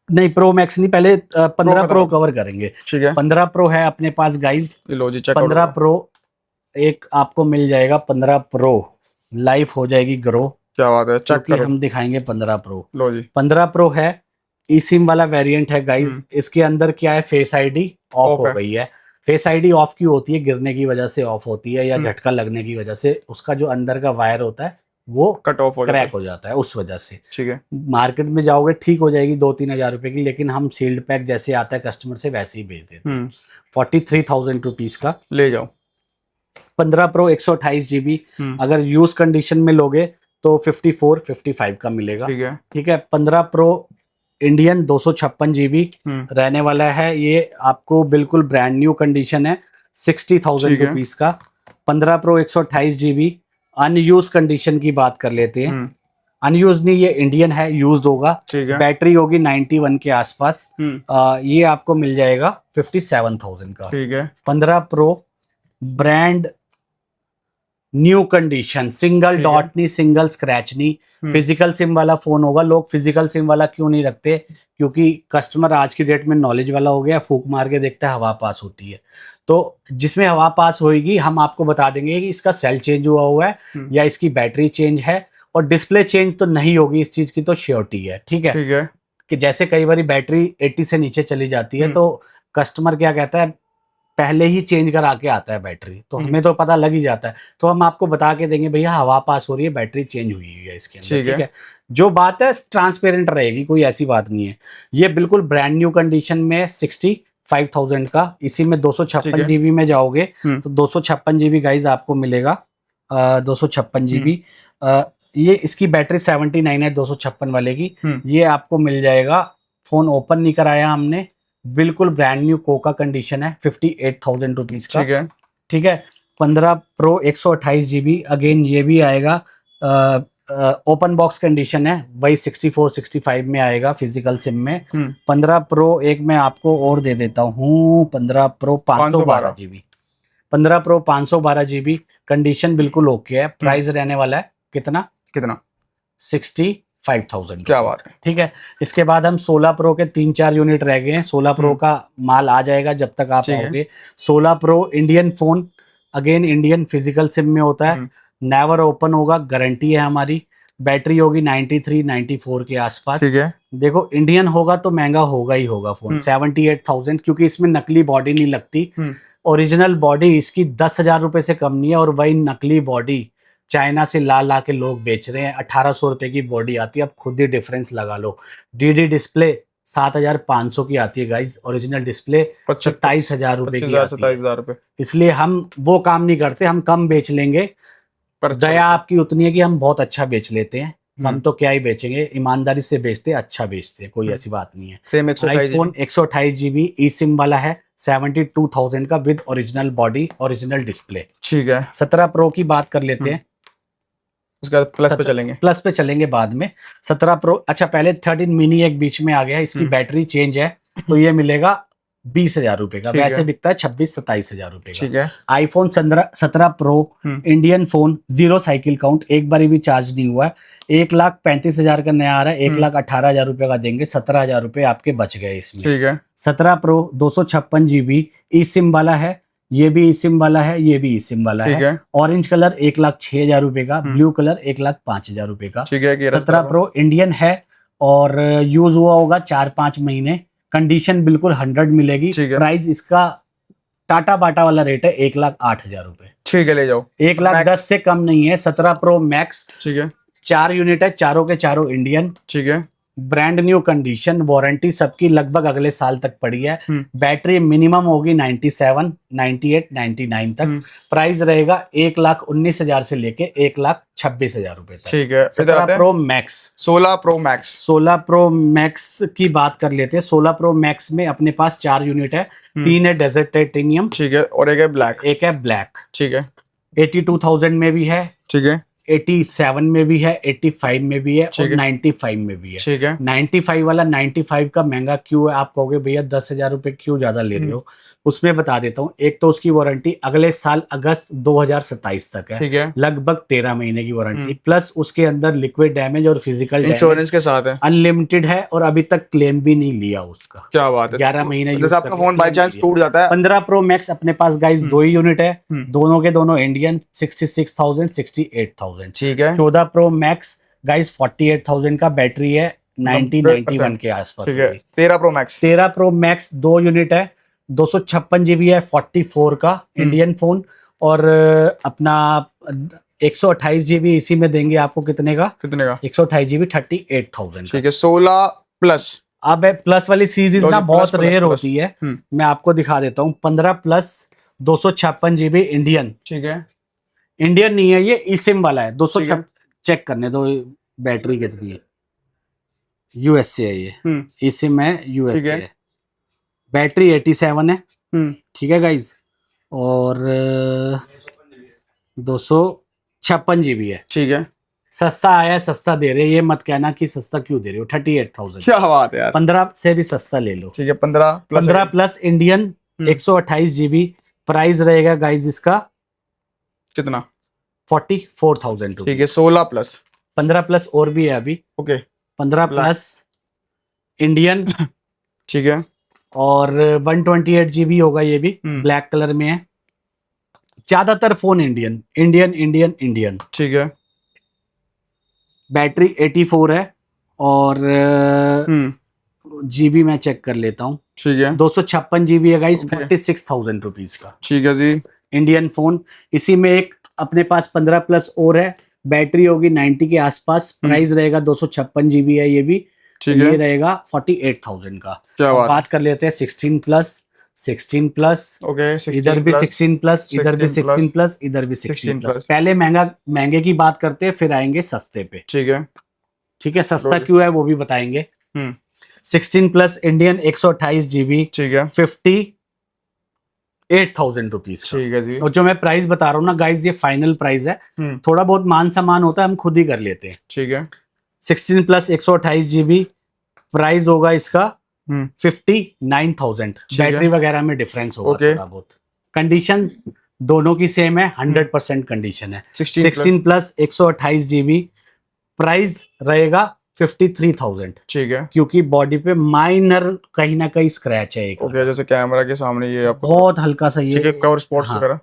S1: नहीं, प्रो मैक्स नहीं, पहले 15 प्रो कवर करेंगे। ठीक है। 15 प्रो है अपने पास गाइज। 15 प्रो एक आपको मिल जाएगा, 15 प्रो लाइफ हो जाएगी ग्रो। क्या बात है, चेक करो। हम दिखाएंगे 15 प्रो। लो जी। 15 प्रो है, ई सिम वाला वेरिएंट है गाइज। इसके अंदर क्या है, फेस आईडी ऑफ हो गई है। फेस आईडी ऑफ क्यों होती है, गिरने की वजह से ऑफ होती है या झटका लगने की वजह से, उसका जो अंदर का वायर होता है वो कट ऑफ क्रैक हो जाता है उस वजह से। ठीक है। मार्केट में जाओगे ठीक हो जाएगी 2-3 हजार रुपए की, लेकिन हम सील्ड पैक जैसे आता है कस्टमर से वैसे ही बेच देते हैं। 43,000 रुपीज का ले जाओ। 15 प्रो 128 GB अगर यूज कंडीशन में लोगे तो 54-55 का मिलेगा। ठीक है। ठीक है। 15 प्रो इंडियन 256 GB रहने वाला है, ये आपको बिल्कुल ब्रांड न्यू कंडीशन है, 60,000 रुपीज का। 15 प्रो 128 GB अनयूज कंडीशन की बात कर लेते हैं। अनयूज नहीं, ये इंडियन है, यूज्ड होगा। बैटरी होगी 91 के आसपास। ये आपको मिल जाएगा 57,000 का। ठीक है। 15 pro brand new condition, single dot नहीं, सिंगल स्क्रैच नहीं, फिजिकल सिम वाला फोन होगा। लोग फिजिकल सिम वाला क्यों नहीं रखते, क्योंकि कस्टमर आज की डेट में नॉलेज वाला हो गया, फूक मार के देखता है हवा पास होती है। तो जिसमें हवा पास होगी हम आपको बता देंगे कि इसका सेल चेंज हुआ है या इसकी बैटरी चेंज है, और डिस्प्ले चेंज तो नहीं होगी, इस चीज की तो श्योरिटी है। ठीक है। ठीक है। कि जैसे कई बार बैटरी 80 से नीचे चली जाती है तो कस्टमर क्या कहता है, पहले ही चेंज करा के आता है बैटरी, तो हमें तो पता लग ही जाता है, तो हम आपको बता के देंगे भैया हवा पास हो रही है, बैटरी चेंज हुई है इसके अंदर। ठीक है। जो बात है ट्रांसपेरेंट रहेगी, कोई ऐसी बात नहीं है। ये बिल्कुल ब्रांड न्यू कंडीशन में 65,000 का। इसी में 256 GB में जाओगे तो 256 GB गाइज आपको मिलेगा, 256 GB। ये इसकी बैटरी 79 है 256 वाले की। ये आपको मिल जाएगा, फोन ओपन नहीं कराया हमने, बिल्कुल ब्रांड न्यू कोका कंडीशन है, 58,000 रुपीज का। ठीक है। ठीक है। 15 प्रो 128 GB अगेन ये भी आएगा, ओपन बॉक्स कंडीशन है, वही 64-65 में आएगा फिजिकल सिम में। 15 प्रो एक मैं आपको और दे देता हूँ, 15 pro 512 GB। 15 pro 512 GB condition बिल्कुल ओके है। प्राइस रहने वाला है कितना 65,000। क्या बात है। ठीक है। इसके बाद हम 16 प्रो के 3-4 यूनिट रह गए हैं। 16 प्रो का माल आ जाएगा जब तक आप आओगे। 16 pro Indian phone again Indian physical SIM में होता है, नेवर ओपन होगा, गारंटी है हमारी। बैटरी होगी 93 94 के आसपास।
S3: ठीक है।
S1: देखो इंडियन होगा तो महंगा होगा ही होगा फोन, 78,000, क्योंकि इसमें नकली बॉडी नहीं लगती। ओरिजिनल बॉडी इसकी 10,000 रुपए से कम नहीं है, और वही नकली बॉडी चाइना से ला के लोग बेच रहे हैं। 1,800 रुपए की बॉडी आती है, अब खुद ही डिफरेंस लगा लो। डीडी डिस्प्ले 7,500 की आती है गाइज, ओरिजिनल डिस्प्ले 27,000 रुपए की आती है।
S3: 27,000 रुपए।
S1: इसलिए हम वो काम नहीं करते, हम कम बेच लेंगे, पर दया आपकी उतनी है कि हम बहुत अच्छा बेच लेते हैं। कम तो क्या ही बेचेंगे, ईमानदारी से बेचते हैं, अच्छा बेचते हैं, कोई ऐसी बात नहीं है।
S3: सेम
S1: आईफोन 128 GB ई सिम वाला है, 72,000 का, with original body, original display.
S3: ठीक है।
S1: 17 प्रो की बात कर लेते हैं,
S3: उसके बाद प्लस पे चलेंगे।
S1: प्लस पे चलेंगे बाद में। 17 प्रो, अच्छा पहले 13 मिनी एक बीच में आ गया, इसकी बैटरी चेंज है, तो ये मिलेगा 20,000 रुपए का, वैसे बिकता है 26-27,000 रुपए का।
S3: ठीक है।
S1: IPhone 17 pro Indian phone, 0 cycle count, एक बार भी चार्ज नहीं हुआ है, 1,35,000 का नया आ रहा है, 1,18,000 रुपए का देंगे, 17,000 रुपए आपके बच गए इसमें।
S3: ठीक है।
S1: 17 प्रो 256 GB ई सिम वाला है, ये भी ई सिम वाला है, ये भी ई सिम वाला है। ऑरेंज कलर 1,06,000 रुपए का, ब्लू कलर 1,05,000 रुपए का।
S3: ठीक है।
S1: 17 प्रो इंडियन है और यूज हुआ होगा 4-5 महीने, कंडीशन बिल्कुल 100 मिलेगी। प्राइस इसका टाटा बाटा वाला रेट है 1,08,000 रुपए।
S3: ठीक है, ले जाओ।
S1: 1,10,000 से कम नहीं है। 17 प्रो मैक्स, ठीक है, 4 यूनिट है, चारों के चारों इंडियन। ठीक है। ब्रांड न्यू कंडीशन, वारंटी सबकी लगभग अगले साल तक पड़ी है। बैटरी मिनिमम होगी 97, 98, 99 तक। प्राइस रहेगा 1,19,000 से लेके 1,26,000 रुपए तक। ठीक है। 17 pro max,
S3: 16 pro max,
S1: 16 pro max की बात कर लेते हैं। 16 प्रो मैक्स में अपने पास 4 यूनिट है, 3 है डेजर्ट टाइटेनियम, ठीक है, और एक है ब्लैक, ठीक है। 82,000 में भी है, ठीक है, 87 में भी है, 85 में भी है, और 95 में भी है। ठीक है। 95 वाला 95 का महंगा क्यों है, आप कहोगे भैया 10,000 रुपए क्यों ज्यादा ले रहे हो। उसमें बता देता हूँ, एक तो उसकी वारंटी अगले साल अगस्त 2027 तक है, ठीक है, लगभग 13 महीने की वारंटी, प्लस उसके अंदर लिक्विड डैमेज और फिजिकल
S3: इंश्योरेंस के साथ है,
S1: अनलिमिटेड है, और अभी तक क्लेम भी नहीं लिया उसका। क्या बात है। 11 महीने
S3: जैसे आपका फोन बाय चांस टूट जाता है।
S1: 15 प्रो मैक्स अपने पास गाइस 2 ही यूनिट है, दोनों के दोनों इंडियन, 66,000, 68,000। ठीक है। 14 प्रो मैक्स गाइस 48,000 का, बैटरी है 91 के आसपास। ठीक है। 13 प्रो मैक्स 2 यूनिट है, 256 GB है, 44 का इंडियन फोन, और अपना 128 GB इसी में देंगे आपको। कितने का 128 GB 38,000। ठीक है। 16 प्लस, अब प्लस वाली सीरीज ना बहुत रेयर होती है, मैं आपको दिखा देता हूँ। 15 प्लस 256 GB इंडियन, ठीक है, इंडियन नहीं है ये, ई सिम वाला है। 200 चेक करने दो बैटरी कितनी है, यूएसए है ये, ई सिम है, यूएसए है। बैटरी 87 है, ठीक है गाइज, और 256 GB है। ठीक है। सस्ता आया, सस्ता दे रहे, ये मत कहना कि सस्ता क्यों दे रहे हो। 38,000। क्या बात है यार, 15 से भी सस्ता ले लो। ठीक है। 15 प्लस इंडियन 128 GB, प्राइस रहेगा गाइज इसका कितना, 44,000। ठीक है। 16 प्लस, 15 प्लस और भी है अभी। ओके। 15 प्लस इंडियन, ठीक है, और 128 GB होगा, ये भी ब्लैक कलर में है। ज्यादातर phone Indian Indian Indian Indian, ठीक है। बैटरी 84 है, और जीबी मैं चेक कर लेता हूँ। ठीक है। 256 GB है गाइस, 46,000 रुपीज का। ठीक है जी। इंडियन फोन, इसी में एक अपने पास 15 प्लस और है, बैटरी होगी 90 के आसपास, प्राइस रहेगा 256 GB है ये भी, ठीक है, ये रहेगा 48,000 का। क्या बात कर लेते हैं 16 प्लस, ओके, इधर भी 16 प्लस, इधर भी 16 प्लस, इधर भी 16 प्लस। पहले महंगे की बात करते हैं, फिर आएंगे सस्ते पे। ठीक है। ठीक है। सस्ता क्यों है वो भी बताएंगे। 16 प्लस इंडियन 128 GB, ठीक है, 58,000 रुपीज। ठीक है जी। और जो मैं प्राइस बता रहा हूँ ना गाइज, ये फाइनल प्राइस है, थोड़ा बहुत मान सम्मान होता है, हम खुद ही कर लेते हैं। ठीक है। 16 प्लस 128 GB, प्राइस होगा इसका 59,000। बैटरी वगैरह में डिफरेंस होगा थोड़ा बहुत। कंडीशन दोनों की सेम है, 100% कंडीशन है। 16 प्लस 128 GB, प्राइस रहेगा 53,000। ठीक है। क्योंकि बॉडी पे माइनर कहीं ना कहीं स्क्रैच है एक। ओके। जैसे कैमरा के सामने ये बहुत हल्का सा ये कवर स्पॉट्स वगैरह,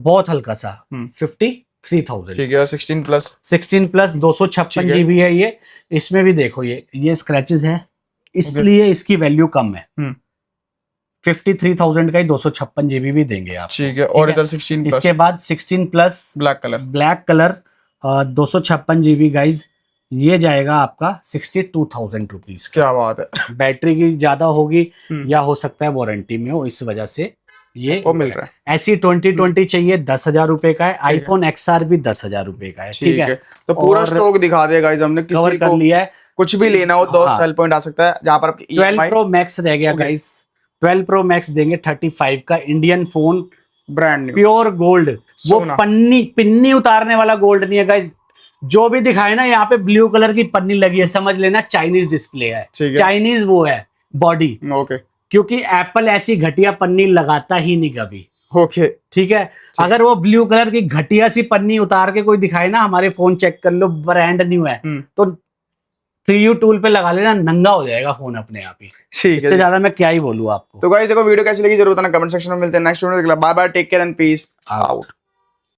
S1: बहुत हल्का सा
S2: हम्म।
S1: 53,000।
S2: ठीक है 16 प्लस
S1: 16 प्लस 256
S2: ठीक है।
S1: जीबी है ये। इसमें भी देखो ये स्क्रैचेस है, इसलिए इसकी वैल्यू कम है। 53,000 का ही 256 जीबी भी देंगे आप।
S2: ठीक है। और इधर 16 प्लस
S1: इसके बाद 16 plus
S2: black
S1: colour 256 GB guys, ये जाएगा आपका 62,000 रुपीज।
S2: क्या बात है।
S1: बैटरी की ज्यादा होगी
S2: हम्म।
S1: या हो सकता है वारंटी में हो, इस वजह से ये
S2: वो मिल रहा है।
S1: ऐसी 2020 चाहिए 10,000 रुपए का है। आईफोन XR भी 10,000 रुपए का है। ठीक है,
S2: तो पूरा
S1: और
S2: स्टॉक दिखा दिया गाइस हमने,
S1: कवर
S2: किसी
S1: कर
S2: को
S1: लिया है।
S2: कुछ भी लेना हो तो
S1: हाँ।
S2: सेल पॉइंट आ सकता है जहां पर आपकी
S1: 12 प्रो मैक्स रह गया
S2: Okay.
S1: गाइस। 12 प्रो मैक्स देंगे 35 का, Indian phone,
S2: brand new
S1: pure gold. वो
S2: सोना।
S1: पिन्नी उतारने वाला गोल्ड नहीं है गाइस। जो भी दिखाए ना यहाँ पे ब्लू कलर की पन्नी लगी है, समझ लेना चाइनीज डिस्प्ले है,
S2: ठीक है।
S1: चाइनीज वो है बॉडी,
S2: ओके
S1: क्योंकि एप्पल ऐसी घटिया पन्नी लगाता ही नहीं कभी।
S2: ओके
S1: ठीक है, अगर वो ब्लू कलर की घटिया सी पन्नी उतार के कोई दिखाए ना, हमारे फोन चेक कर लो ब्रांड न्यू है, तो 3U टूल पे लगा लेना, नंगा हो जाएगा फोन अपने आप ही।
S2: ठीक
S1: इससे
S2: है।
S1: ज्यादा मैं क्या ही बोलूं आपको।
S2: तो गाइस देखो वीडियो कैसी लगी जरूर बताना कमेंट सेक्शन में। मिलते हैं next video. Bye bye, take care and peace
S1: हाँ।
S2: आउट।